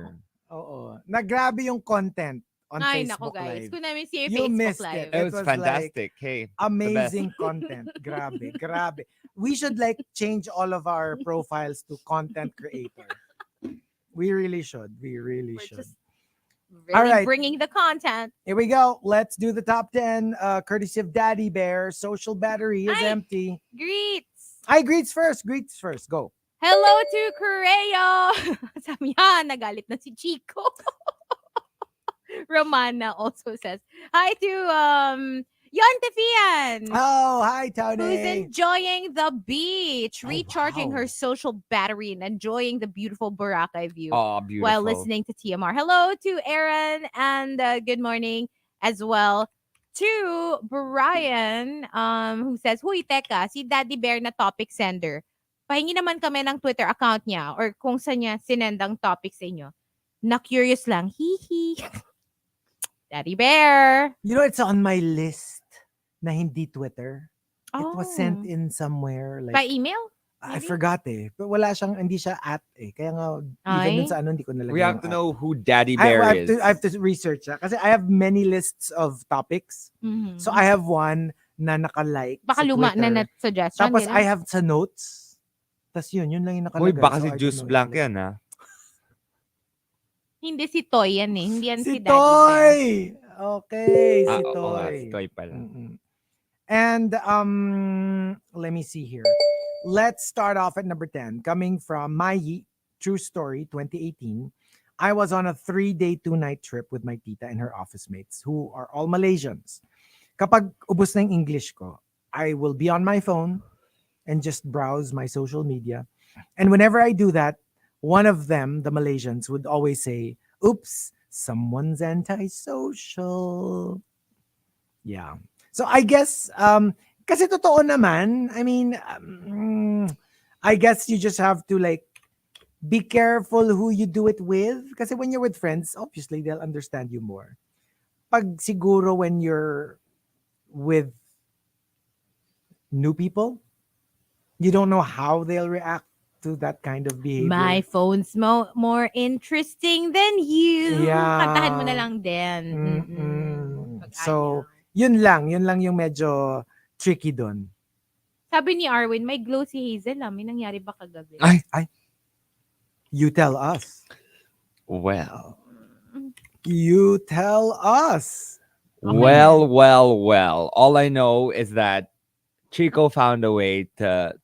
Oo. Nagrabe yung content on Ay, nako Facebook guys. Live. Kung namin si You Facebook missed Live. it. It was was fantastic. Hey. Amazing content. Grabe. We should change all of our profiles to content creator. We really should. We're should. just All really right. bringing the content. Here we go. Let's do the top 10 courtesy of Daddy Bear. Social battery is Ay. empty. Greets. Greets first. Go. Hello to Correo. Sabi niya, nagalit na si Chico. Romana also says hi to Yon Tefian, Oh, hi, who's Tony. enjoying the beach, Oh, recharging wow. her social battery and enjoying the beautiful Boracay view Oh, while beautiful. listening to TMR. Hello to Aaron and good morning as well to Brian, who says, Huy, teka, si Daddy Bear na topic sender. Pahingi naman kami ng Twitter account niya or kung saan niya sinendang topic sa inyo. Na-curious lang. Hihi. Daddy Bear. You know, it's on my list na hindi Twitter. It was sent Oh. in somewhere By like email? I maybe? forgot eh. But wala siyang hindi siya at eh. Kaya nga even dun Ay. sa ano hindi ko nalagay We have yung to at. know who Daddy I, Bear I have is. to I have to research siya kasi I have many lists of topics. Mhm. So I have one na naka-like Baka sa luma Twitter. na suggestion. Tapos I Ganun. have sa notes. Tapos yun lang yung Hoy, nakalagay. baka So si I don't Juice know Blank if yan, ha? Hindi si Toy yan eh. Hindi yan si Si Daddy Bear. Toy! Okay, si Oo nga, Toy. si Toy pala. Mm-mm. And let me see here. Let's start off at number 10. Coming from Mai, true story, 2018. I was on a 3-day, 2-night trip with my tita and her office mates who are all Malaysians. Kapag ubos na yung English ko, I will be on my phone and just browse my social media. And whenever I do that, one of them, the Malaysians, would always say, oops, someone's antisocial. Yeah. So I guess, kasi totoo naman, I mean, I guess you just have to like be careful who you do it with. Kasi when you're with friends, obviously they'll understand you more. Pag siguro when you're with new people, you don't know how they'll react to that kind of behavior. My phone's more interesting than you. Yeah. Kantahan mo na lang din. So, yun lang yung medyo tricky doon. Sabi ni Arwin, may glow si Hazel. May nangyari ba kagabi? Ay. You tell us. Well. You tell us. Okay. Well. All I know is that Chico found a way to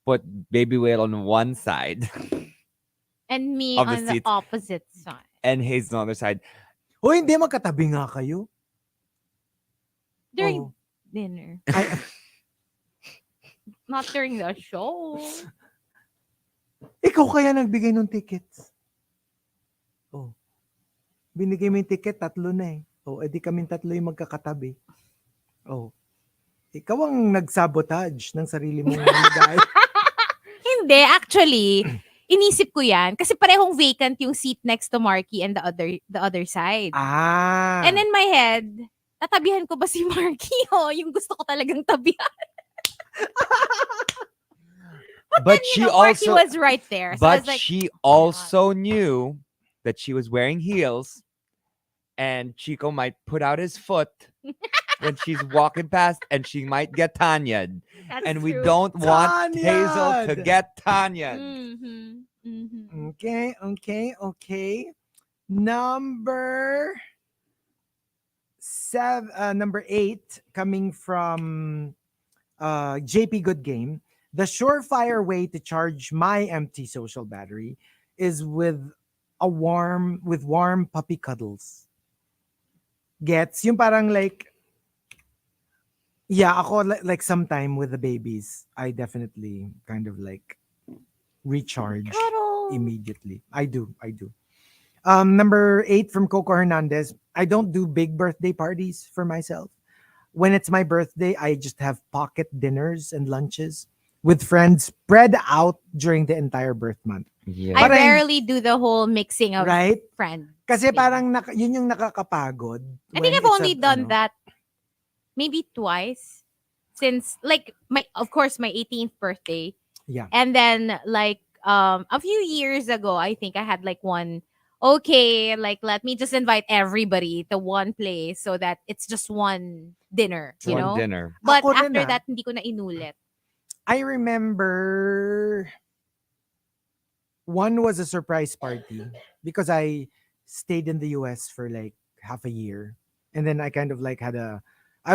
put Baby Whale on one side And me of the on the seats. opposite side. And Hazel on the other side. O hindi, magkatabi nga kayo. During Oh. dinner. Ay, Not during the show. ikaw kaya nagbigay ng tickets. Oh. Binigay mo yung ticket, 3 na eh. Oh, edi kaming 3 yung magkakatabi. Oh. Ikaw ang nagsabotage ng sarili mong ligay. Hindi, actually, inisip ko yan kasi parehong vacant yung seat next to Markki and the other side. Ah. And in my head, tatabihan ko ba si Markki o yung gusto ko talagang tabihan? But You she know, Markki also was right there. So I was but like, she "Oh my God." also knew that she was wearing heels and Chico might put out his foot when she's walking past and she might get Tanya'd. That's And we true. don't want Hazel to Tanya'd! get Tanya'd. Okay. Number 8 coming from JP Good Game. The surefire way to charge my empty social battery is with warm puppy cuddles. Gets yung parang like, yeah, ako like sometime with the babies, I definitely kind of like recharge Cuddle. immediately. I do. Number 8 from Coco Hernandez. I don't do big birthday parties for myself. When it's my birthday, I just have pocket dinners and lunches with friends spread out during the entire birth month. Yeah. I Parang- rarely do the whole mixing of Right? friends. Kasi thing. parang yun yung nakakapagod. I when think I've it's only done that maybe twice since like of course my 18th birthday. Yeah. And then like a few years ago, I think I had like one like let me just invite everybody to one place so that it's just one dinner, you One know? dinner. But Ako rin, after ah. that hindi ko na inulit. I remember one was a surprise party because I stayed in the US for like half a year. And then I kind of like I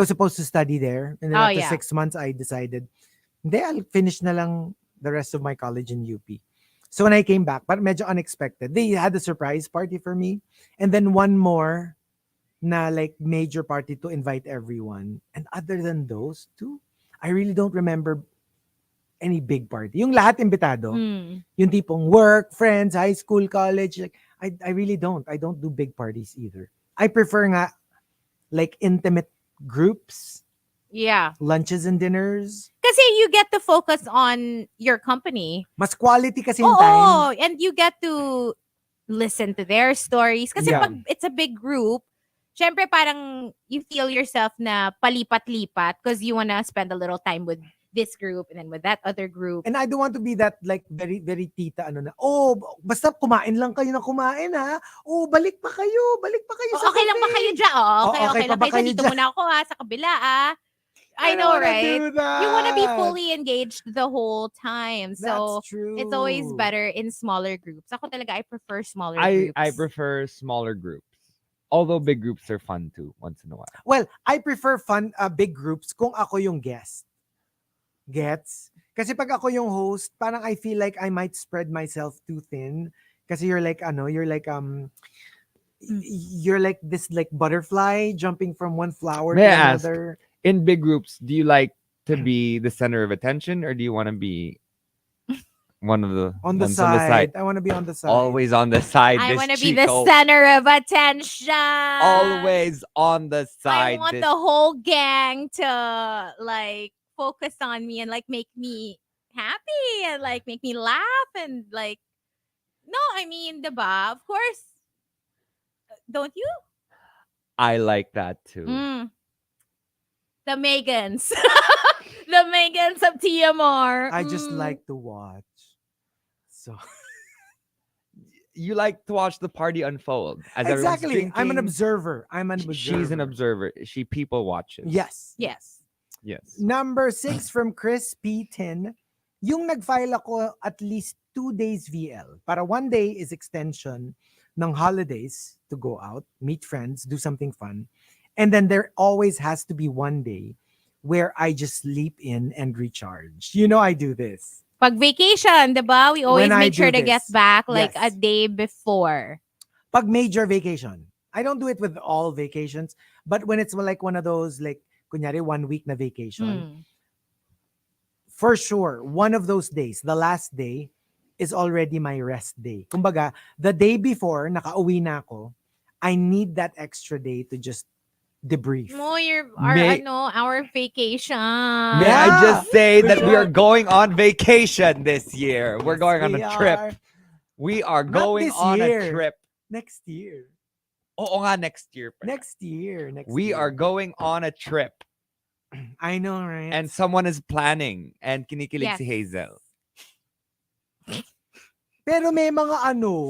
was supposed to study there. And then Oh, after yeah. 6 months, I decided, hindi, I'll finish na lang the rest of my college in UP. So when I came back, but medyo unexpected. They had a surprise party for me. And then one more na like major party to invite everyone. And other than those two, I really don't remember any big party. Yung lahat imbitado. Mm. Yung tipong work, friends, high school, college. Like, I really don't. I don't do big parties either. I prefer nga like intimate groups, Yeah. lunches and dinners. Kasi you get to focus on your company. Mas quality kasi yung Oo, time. and you get to listen to their stories. Kasi Yeah. pag it's a big group, syempre parang you feel yourself na palipat-lipat because you wanna spend a little time with this group and then with that other group. And I don't want to be that like very, very tita ano na, oh, basta kumain lang kayo na kumain ha. Oh, balik pa kayo sa Okay lang ba cafe." kayo dyan? Oh, okay, okay okay pa lang ba kayo dyan. kayo Dito dyan? muna ako sa kabila I don't know, wanna right? do that. You want to be fully engaged the whole time. So, That's true. it's always better in smaller groups. Ako talaga, I prefer smaller I groups. prefer smaller groups. Although big groups are fun too, once in a while. Well, I prefer fun big groups kung ako yung guest. Gets? Kasi pag ako yung host, parang I feel like I might spread myself too thin. Kasi you're like you're like this like butterfly jumping from one flower May to I ask, another. in big groups, do you like to be the center of attention, or do you want to be one of the On the ones side. I want to be on the side. Always on the side. I this want to be the Chico. center of attention. Always on the I side. want this- the whole gang to like focus on me and like make me happy and like make me laugh and like no, I mean, diba? Of course. Don't you? I like that too. The Megans. The Megans of TMR. I just like to watch. So You like to watch the party unfold as everyone's exactly. I'm an drinking. observer. She's an observer. She people watches. Yes. Yes. Yes. Number 6 from Chris P10. Yung nag-file ako at least 2 days VL. Para 1 day is extension ng holidays to go out, meet friends, do something fun. And then there always has to be 1 day where I just sleep in and recharge. You know I do this. Pag vacation, diba? We always When I make sure do to get this. back like Yes. a day before. Pag major vacation. I don't do it with all vacations, but when it's like one of those like kunyari 1 week na vacation, for sure, one of those days, the last day, is already my rest day. Kumbaga, the day before, nakauwi na ako, I need that extra day to just debrief. No, our vacation. May I Yeah, just say for that we are sure. going on vacation this year. We're Yes, going on we a trip. are. We are Not going this on year. a trip. Next year. Oo nga, next year. pa. Next year. We year. are going on a trip. I know, right? And someone is planning. And kinikilig Yes. si Hazel. Pero may mga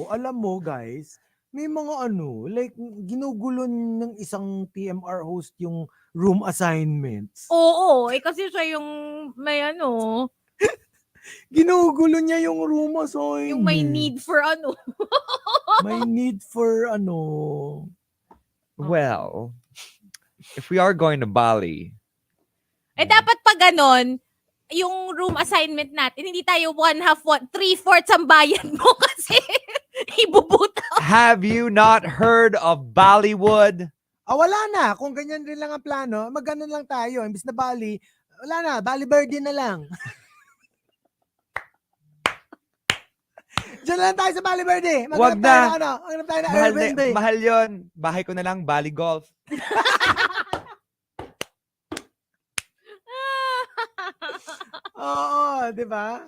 alam mo guys, may mga like ginugulo ng isang TMR host yung room assignments. Oo, kasi siya yung may Ginugulo niya yung room assignments. yung may need for May need for Well, if we are going to Bali, dapat pag ganon, yung room assignment natin, hindi tayo 3/4 ang bayad mo kasi ibubutaw. have you not heard of Bollywood? wala na. Kung ganyan rin lang ang plano, mag-ganon lang tayo. Imbis na Bali, wala na. Bali Verde na lang. Diyan lang tayo sa Bali Verde. Wag Maghanap tayo na. Maghanap tayo na Mahal, Airbnb. mahal yun. Bahay ko na lang, Bali Golf. Oo, di ba?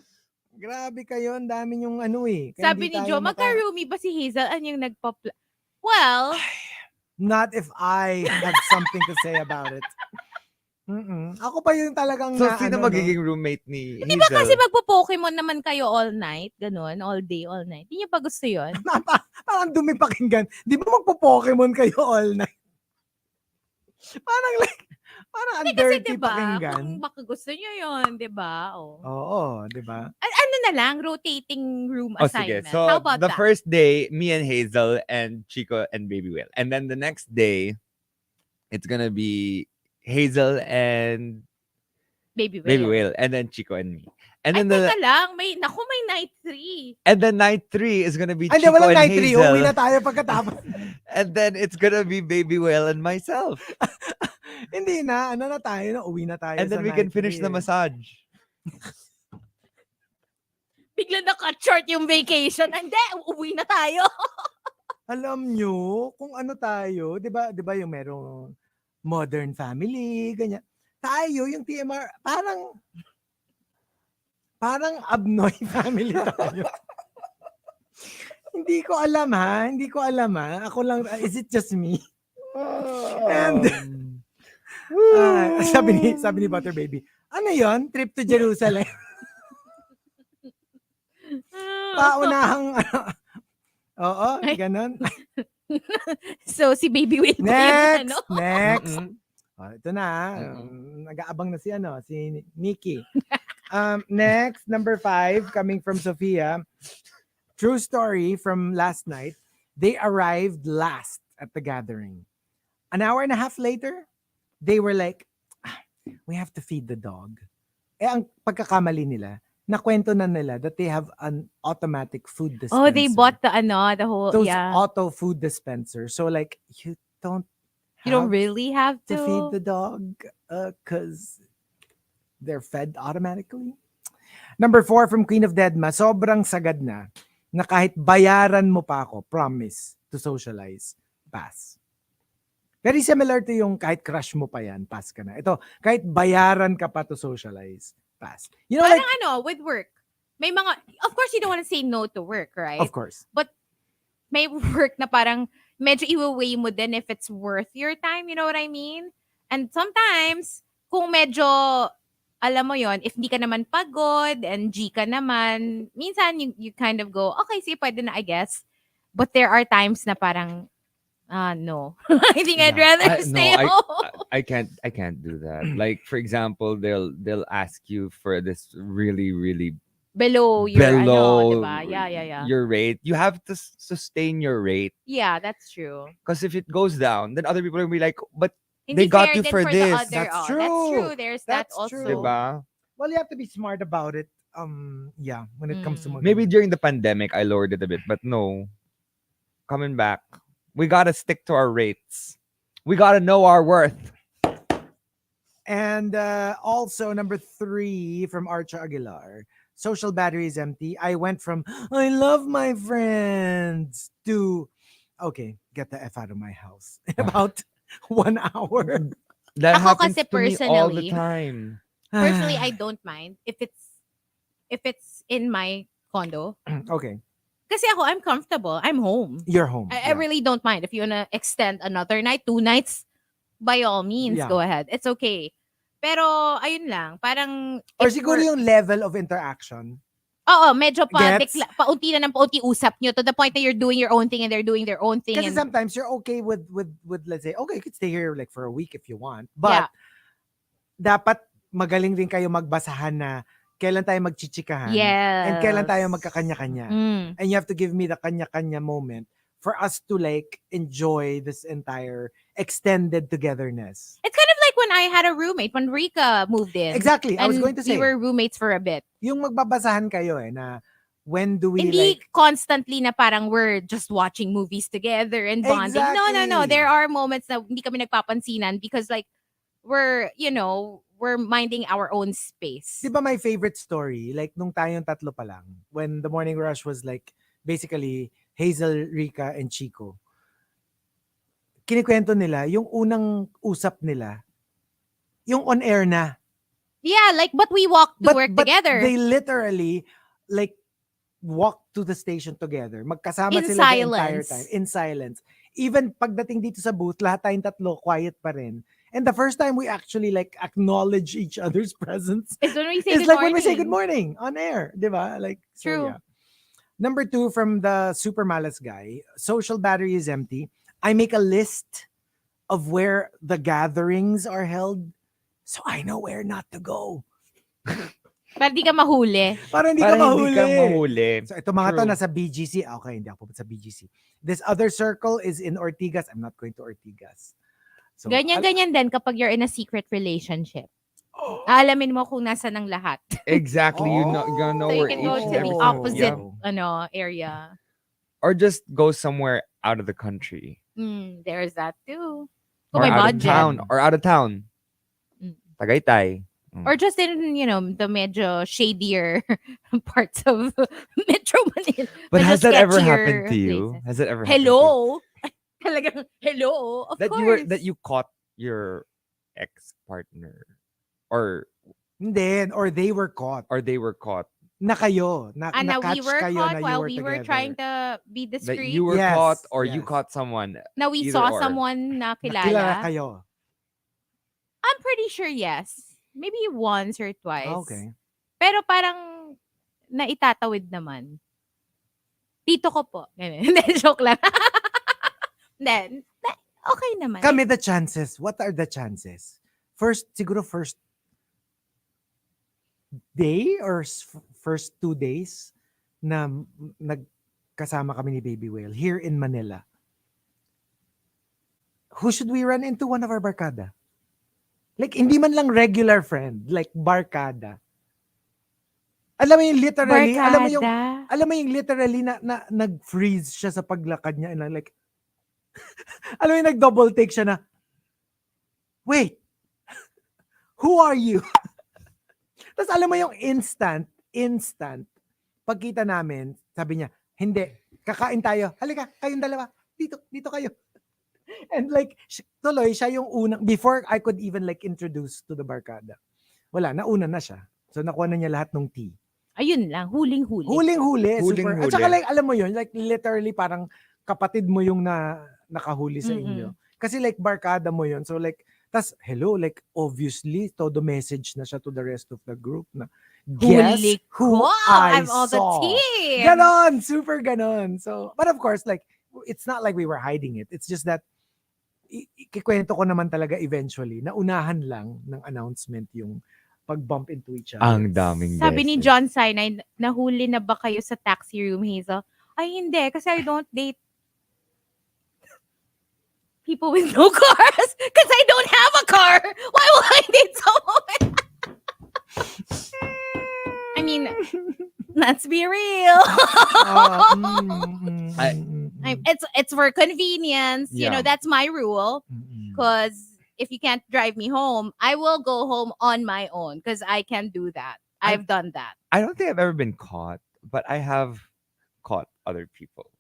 Grabe kayo. Ang dami yung Kaya Sabi hindi ni tayo Jo, magka-roomie ba si Hazel? Ano yung Well, Not if I have something to say about it. Ako pa yung talagang So, na, sino magiging roommate ni Hazel? di ba kasi magpo-Pokemon naman kayo all night? Ganun, all day, all night. Hindi niyo pa gusto yun? Parang dumi pakinggan. Di ba magpo-Pokemon kayo all night? Parang ang Hindi kasi dirty diba, pakinggan. kung baka gusto niyo yun, di ba? Oh. Oo, di ba? Ano na lang, rotating room Oh, sige. assignment. So, How about the that? first day, me and Hazel and Chico and Baby Whale. And then the next day, it's gonna be Hazel and Baby Baby Whale. Whale. And then Chico and me. And Ay, then teka lang. May night 3. and then night 3 is gonna be Hindi, Chico walang and night 3. Uwi Hazel. na tayo pagkatapos. And then it's gonna be Baby Whale and myself. Hindi na. Ano na tayo? No? Uwi na tayo And sa then we night can finish 3 the eh. massage. Bigla na-cut short yung vacation. Hindi, uwi na tayo. Alam nyo, kung ano tayo, di ba yung merong modern family, ganyan. Tayo, yung TMR, parang Abnoy family tayo. Hindi ko alam ha. Ako lang, is it just me? And, sabi ni Butter Baby, ano yon? Trip to Jerusalem. Paunahang, oo, ganun. So, si Baby Will ba yun, ano? Next. Ito na. Mm-mm. Nag-aabang na si Nikki. Next, number 5, coming from Sophia. True story from last night. They arrived last at the gathering. An hour and a half later, they were like, we have to feed the dog. Ang pagkakamali nila, nakwento na nila that they have an automatic food dispenser. Oh, they bought the whole, those auto food dispenser. So like, you don't really have to feed the dog because they're fed automatically. Number 4 from Queen of Deadma, sobrang sagad na kahit bayaran mo pa ako, promise to socialize, pass. Very similar to yung kahit crush mo pa yan, pass ka na. Ito, kahit bayaran ka pa to socialize, pass. You know, parang with work, may mga, of course you don't want to say no to work, right? Of course. But may work na parang medyo i-weigh mo din if it's worth your time, you know what I mean? And sometimes, kung medyo, alam mo yon, if hindi ka naman pagod and G ka naman, minsan you kind of go, okay, sige, pwede na, I guess. But there are times na parang, no. I think I'd rather stay home. I can't do that. Like, for example, they'll ask you for this really, really below your diba? Yeah. your rate. You have to sustain your rate. Yeah, that's true. Because if it goes down, then other people will be like, but Hindi they got fair you din for the this. other. That's true. That's true. There's that That's also. true. Diba? Well, you have to be smart about it. Yeah, when it comes to Maybe during the pandemic, I lowered it a bit, but no. Coming back, we gotta stick to our rates. We gotta know our worth. And also number 3 from Archa Aguilar. Social battery is empty. I went from, I love my friends to, okay, get the F out of my house. In about 1 hour. That Ako happens kasi to me all the personally, time. Personally, I don't mind if it's in my condo. Okay. Kasi ako, I'm comfortable. I'm home. You're home. I really don't mind. If you wanna extend another night, 2 nights, by all means, Yeah. go ahead. It's okay. Pero, ayun lang. Parang, Or if siguro we're- yung level of interaction. Oo, medyo Gets? paunti na ng paunti usap nyo to the point that you're doing your own thing and they're doing their own thing. Kasi And, sometimes you're okay with let's say, okay, you could stay here like for a week if you want. But dapat magaling din kayo magbasahan na kailan tayo magchichikahan. yes. And kailan tayo magkakanya-kanya. Mm. And you have to give me the kanya-kanya moment for us to like enjoy this entire extended togetherness. It's kind of like when I had a roommate, when Rika moved in. Exactly. I was And going to say, we were roommates for a bit. yung magbabasahan kayo na when do we Hindi like, constantly na parang we're just watching movies together and bonding. No. Exactly. There are moments na hindi kami nagpapansinan because like we're minding our own space. di ba my favorite story, like nung tayong tatlo pa lang, when the morning rush was like basically Hazel, Rika, and Chico. Kinikwento nila, yung unang usap nila, yung on air na. Yeah, like but we walked to work together. They literally like walked to the station together. Magkasama In sila the entire silence. time. In silence. Even pagdating dito sa booth, lahat tayong tatlo, quiet pa rin. And the first time we actually like acknowledge each other's presence It's when we say it's good like morning. when we say good morning on air, di ba? Like, so, True. yeah. Number 2 from the super malas guy, social battery is empty. I make a list of where the gatherings are held so I know where not to go. Para di ka mahuli. Para hindi Para ka mahuli. hindi ka mahuli. So ito mga to True. nasa BGC. Okay, hindi ako sa BGC. This other circle is in Ortigas. I'm not going to Ortigas. So, Ganyan din kapag you're in a secret relationship. Aalamin mo kung nasa ng lahat. Exactly. You're gonna know So you where can go each to and the everything. opposite Yeah. area. Or just go somewhere out of the country. There's that too. Kung Or may out of budget. town. Or out of town. Mm. Tagaytay. Or just in, the medyo shadier parts of Metro Manila. But Medyo has that ever happened sketchier to you? places. Has that ever happened to you? Hello? Talagang, hello? Of course. That you caught your ex partner or Hindi, or they were caught. they were caught. Na kayo. And now we Na-catch were kayo caught na you while were we were together. trying to be That discreet. you were Yes, caught or you yes. caught someone. Now we either saw or. someone na Nakilala kilala. kayo. I'm pretty sure yes. Maybe once or twice. Okay. Pero parang naitatawid naman. Tito ko po. Hindi, joke lang. Then, okay naman. Kami, the chances. What are the chances? Siguro first day or first 2 days na nagkasama kami ni Baby Whale here in Manila. Who should we run into? One of our barkada. Like, hindi man lang regular friend. Like, barkada. Alam mo yung literally, Barkada. alam mo yung literally na nag-freeze siya sa paglakad niya. And like, alam mo yung nag-double take siya na, wait, who are you? Tapos alam mo yung instant, pagkita namin, sabi niya, hindi, kakain tayo. Halika, kayong dalawa. Dito kayo. And like, tuloy, siya yung unang, before I could even like introduce to the barkada. Wala, nauna na siya. So nakuha na niya lahat ng tea. Ayun lang, huling-huli. Huling-huli. Huling-huli. At saka like, alam mo yun, like literally parang kapatid mo yung nakahuli sa inyo. Kasi like barkada mo yun. So like, tas hello, like obviously, todo message na siya to the rest of the group na, guess Huli who ko. I I'm all the saw. tea. Ganon, super ganon. So, but of course, like, it's not like we were hiding it. It's just that, ikikwento ko naman talaga eventually, naunahan lang ng announcement yung pag-bump into each other. Ang daming Sabi ni beses. John Sinai, nahuli na ba kayo sa taxi room, Hazel? Ay, hindi. Kasi I don't date people with no cars. Because I don't have a car. Why would I date someone? I mean, let's be real. It's for convenience. You know, Yeah. that's my rule. Because if you can't drive me home, I will go home on my own. Because I can do that. I've done that. I don't think I've ever been caught, but I have caught other people.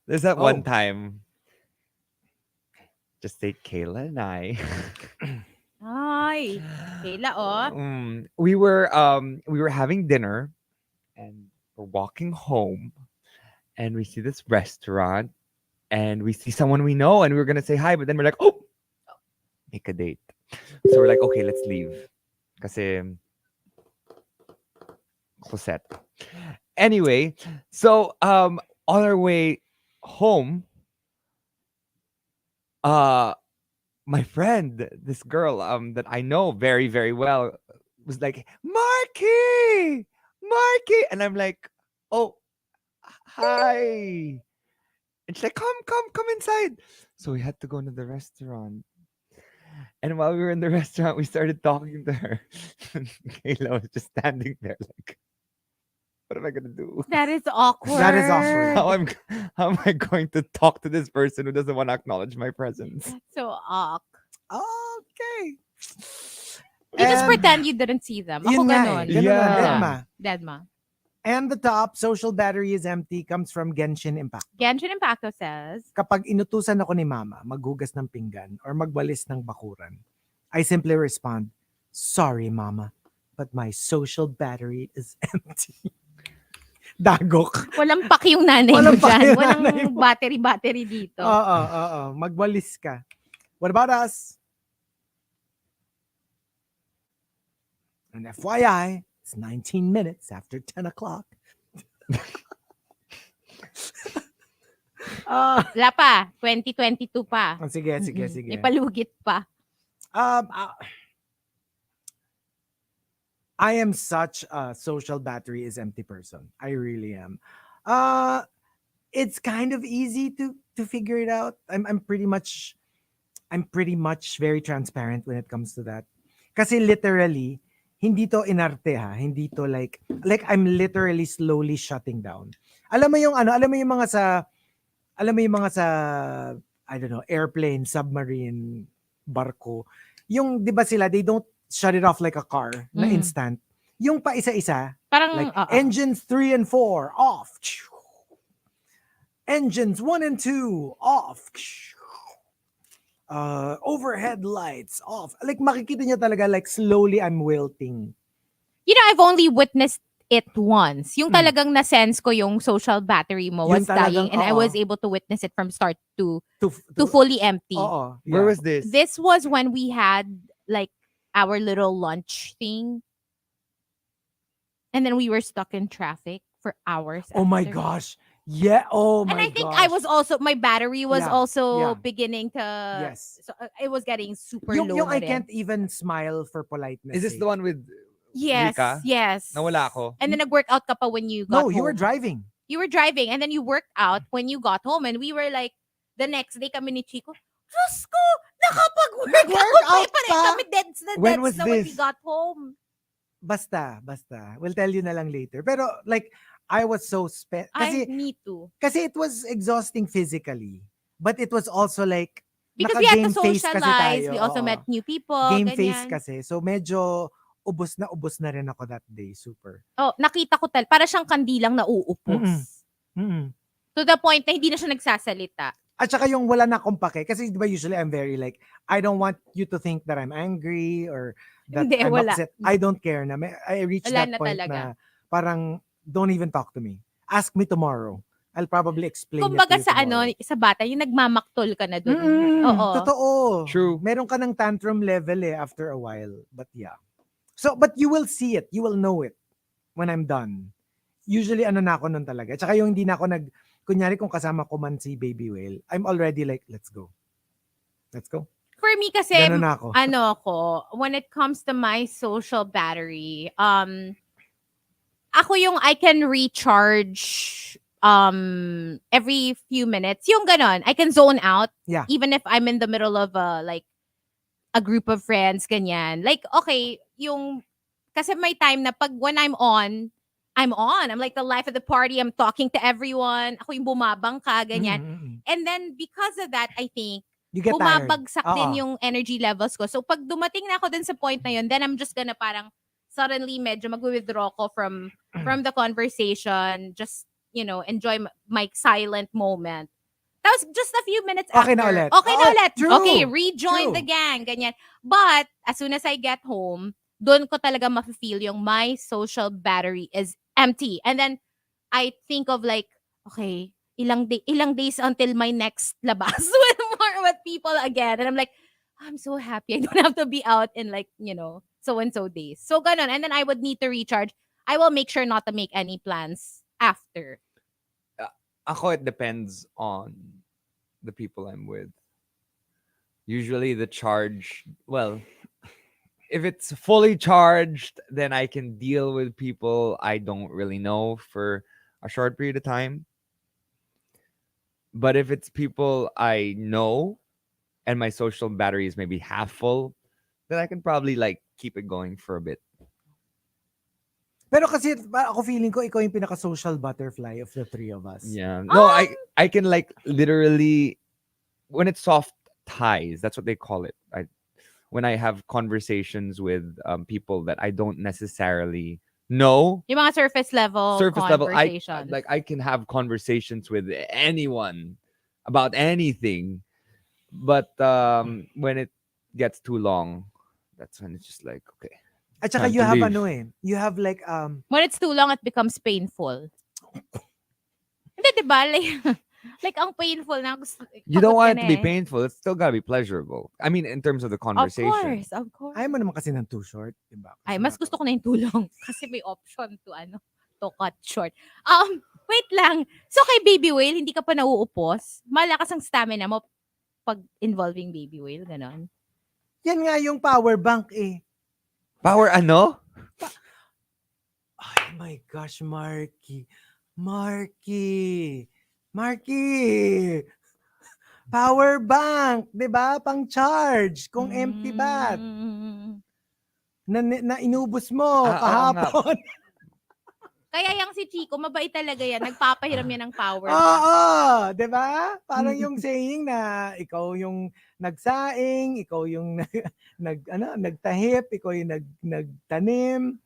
There's that one time. Just say Kayla and I. Ay, Kayla, oh. We were having dinner and we're walking home and we see this restaurant and we see someone we know and we were gonna say hi, but then we're like, oh, make a date. So we're like, okay, let's leave. Kasi closet. Anyway, so on our way home, my friend, this girl that I know very, very well, was like, Markki! And I'm like, oh, hi. And she's like, come inside. So we had to go into the restaurant. And while we were in the restaurant, we started talking to her. Kayla was just standing there like, what am I gonna do? That is awkward. That is awkward. How am I going to talk to this person who doesn't want to acknowledge my presence? That's so awkward. Okay. You just pretend you didn't see them. Ako Yun nga ganon. eh. Ganun Yeah. lang, Deadma. Deadma. And the top, social battery is empty, comes from Genshin Impact. Genshin Impacto says, Kapag inutusan ako ni mama, maghugas ng pinggan or magwalis ng bakuran, I simply respond, sorry mama, but my social battery is empty. Dagok. walang paki yung nanay mo Walang paki dyan. yung Walang nanay mo. battery dito. Oo. Magwalis ka. What about us? And FYI, it's 19 minutes after 10 o'clock. Wala pa. 2022 pa. Sige. May palugit pa. I am such a social battery is empty person. I really am. It's kind of easy to figure it out. I'm pretty much very transparent when it comes to that. Kasi literally, hindi to inarte ha. Hindi to like I'm literally slowly shutting down. Alam mo yung ano, alam mo yung mga sa, I don't know, airplane, submarine, barko. Yung, di ba sila, they don't shut it off like a car na instant. Yung pa isa-isa, Parang, like engines 3 and 4, off. Engines 1 and 2, off. Overhead lights, off. Like, makikita niya talaga, like, slowly I'm wilting. you know, I've only witnessed it once. Yung talagang na-sense ko yung social battery mo was Yung talagang, dying and I was able to witness it from start to to fully empty. Oo. Where yeah. was this? This was when we had like our little lunch thing. And then we were stuck in traffic for hours. Oh my after. gosh. Yeah. Oh my And gosh. I think I was also, my battery was Yeah, also yeah. beginning to, Yes. so it was getting super Yung low. I na rin. can't even smile for politeness. Is this sake. the one with Yes, Rika? yes. Nawala ako. And then nag-workout ka pa when you got No, you were home. driving. You were driving and then you worked out when you got home and we were like, the next day kami ni Chico, Diyos ko, nakapag-workout Nag-workout pa rin pa? kami deads na When deads was na when we this? got home. Basta. We'll tell you na lang later. Pero like, I was so I need to. kasi it was exhausting physically. But it was also like, Because we had to naka-game face kasi socialize. tayo, We also oo. met new people. Game ganyan. face kasi. So medyo ubos na rin ako that day. Super. Oh, nakita ko para siyang kandilang nauupos. Mm-mm. To the point na hindi na siya nagsasalita. At saka yung wala na akong pake. Kasi di ba usually I'm very like, I don't want you to think that I'm angry or that Hindi, I'm wala. upset. I don't care na. I reached Wala that na point talaga. na parang don't even talk to me. Ask me tomorrow. I'll probably explain Kumbaga it to you sa tomorrow. sa bata, yung nagmamaktol ka na dun. Oo. Totoo. True. Meron ka ng tantrum level after a while. But yeah. So, but you will see it. You will know it when I'm done. Usually, ano na ako nun talaga. Tsaka yung hindi na ako kunyari kung kasama ko man si Baby Whale, I'm already like, let's go. Let's go. For me kasi, Ganun na ako. when it comes to my social battery, ako yung I can recharge every few minutes. Yung ganon. I can zone out. Yeah. Even if I'm in the middle of a group of friends, ganyan. Like, okay, kasi may time na when I'm on. I'm like the life of the party. I'm talking to everyone. Ako yung bumabangka, ganyan. And then, because of that, I think, You get tired. bumabagsak din yung energy levels ko. So, pag dumating na ako din sa point na yun, then I'm just gonna parang suddenly medyo mag-withdraw ko from the conversation. Just, enjoy my silent moment. That was just a few minutes Okay after. na ulit. Okay na ulit. True. Okay, rejoin the gang. Ganyan. But, as soon as I get home, doon ko talaga ma-feel yung my social battery is empty. And then, I think of like, okay, ilang days until my next labas with people again. And I'm like, I'm so happy. I don't have to be out in like, so-and-so days. So, ganun. And then I would need to recharge. I will make sure not to make any plans after. Ako, it depends on the people I'm with. Usually the charge, well, if it's fully charged, then I can deal with people I don't really know for a short period of time. But if it's people I know and my social battery is maybe half full, then I can probably like keep it going for a bit. Pero kasi ako feeling ko ikaw yung pinaka-social butterfly of the three of us. Yeah. No, I can like literally, when it's soft ties, that's what they call it. When I have conversations with people that I don't necessarily know. Yung mga surface level conversations. I can have conversations with anyone about anything. But when it gets too long, that's when it's just like, okay. At saka time you to have leave. you have like When it's too long, it becomes painful. Hindi, diba? Like ang painful na. You don't want it to be eh. painful. It's still gotta be pleasurable. I mean, in terms of the conversation. Of course. ayaw mo naman kasi ng too short, diba? Ay, mas gusto ko na yung tulong. Kasi may option to cut short. Wait lang. So kay Baby Whale, hindi ka pa nauupos? Malakas ang stamina mo pag involving Baby Whale, ganon? Yan nga yung power bank eh. Power ano? Oh my gosh, Markki. Power bank, 'di ba? Pang charge kung empty bat. na inubos mo Oo nga. kahapon. Kaya yung si Chico, mabait talaga yan. Nagpapahiram yan ng power. Oo, 'di ba? Parang yung saying na ikaw yung nagsaing, ikaw yung nagtahip, ikaw yung nagtanim,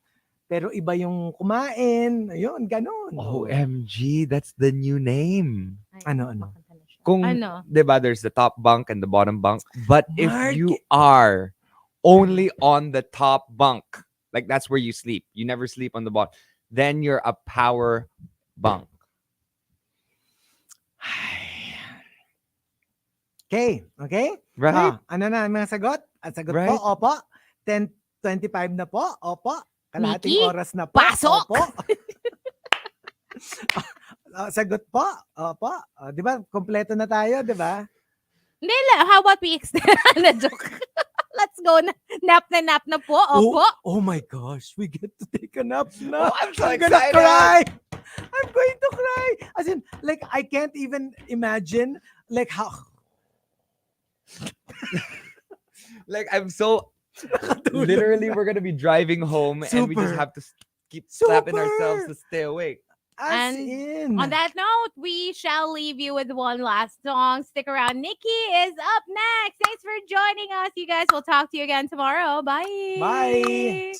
pero iba yung kumain. Ayun, ganun. OMG, that's the new name. Ay, Ano? kumakanta na siya. Kung, Ano? 'di ba, there's the top bunk and the bottom bunk. But if Mark! you are only on the top bunk, like that's where you sleep, you never sleep on the bottom, then you're a power bunk. Okay. Right? Ano na ang mga sagot? Ang sagot Right? po, opo. 10:25 na po, opo. Kalahating Nikki, oras na po, pasok! opo. Sagot po, opo. Di ba, kompleto na tayo, di ba? Hindi, how about we extend na joke? Let's go na. Nap na po. Opo. Oh my gosh, we get to take a nap na. Oh, I'm so gonna excited. cry. I'm going to cry. As in, like, I can't even imagine, like, how... Like, I'm so literally, we're gonna be driving home and we just Super. have to keep slapping Super. ourselves to stay awake. As And in... On that note, we shall leave you with one last song. Stick around. Nikki is up next. Thanks for joining us. You guys will talk to you again tomorrow. Bye. Bye.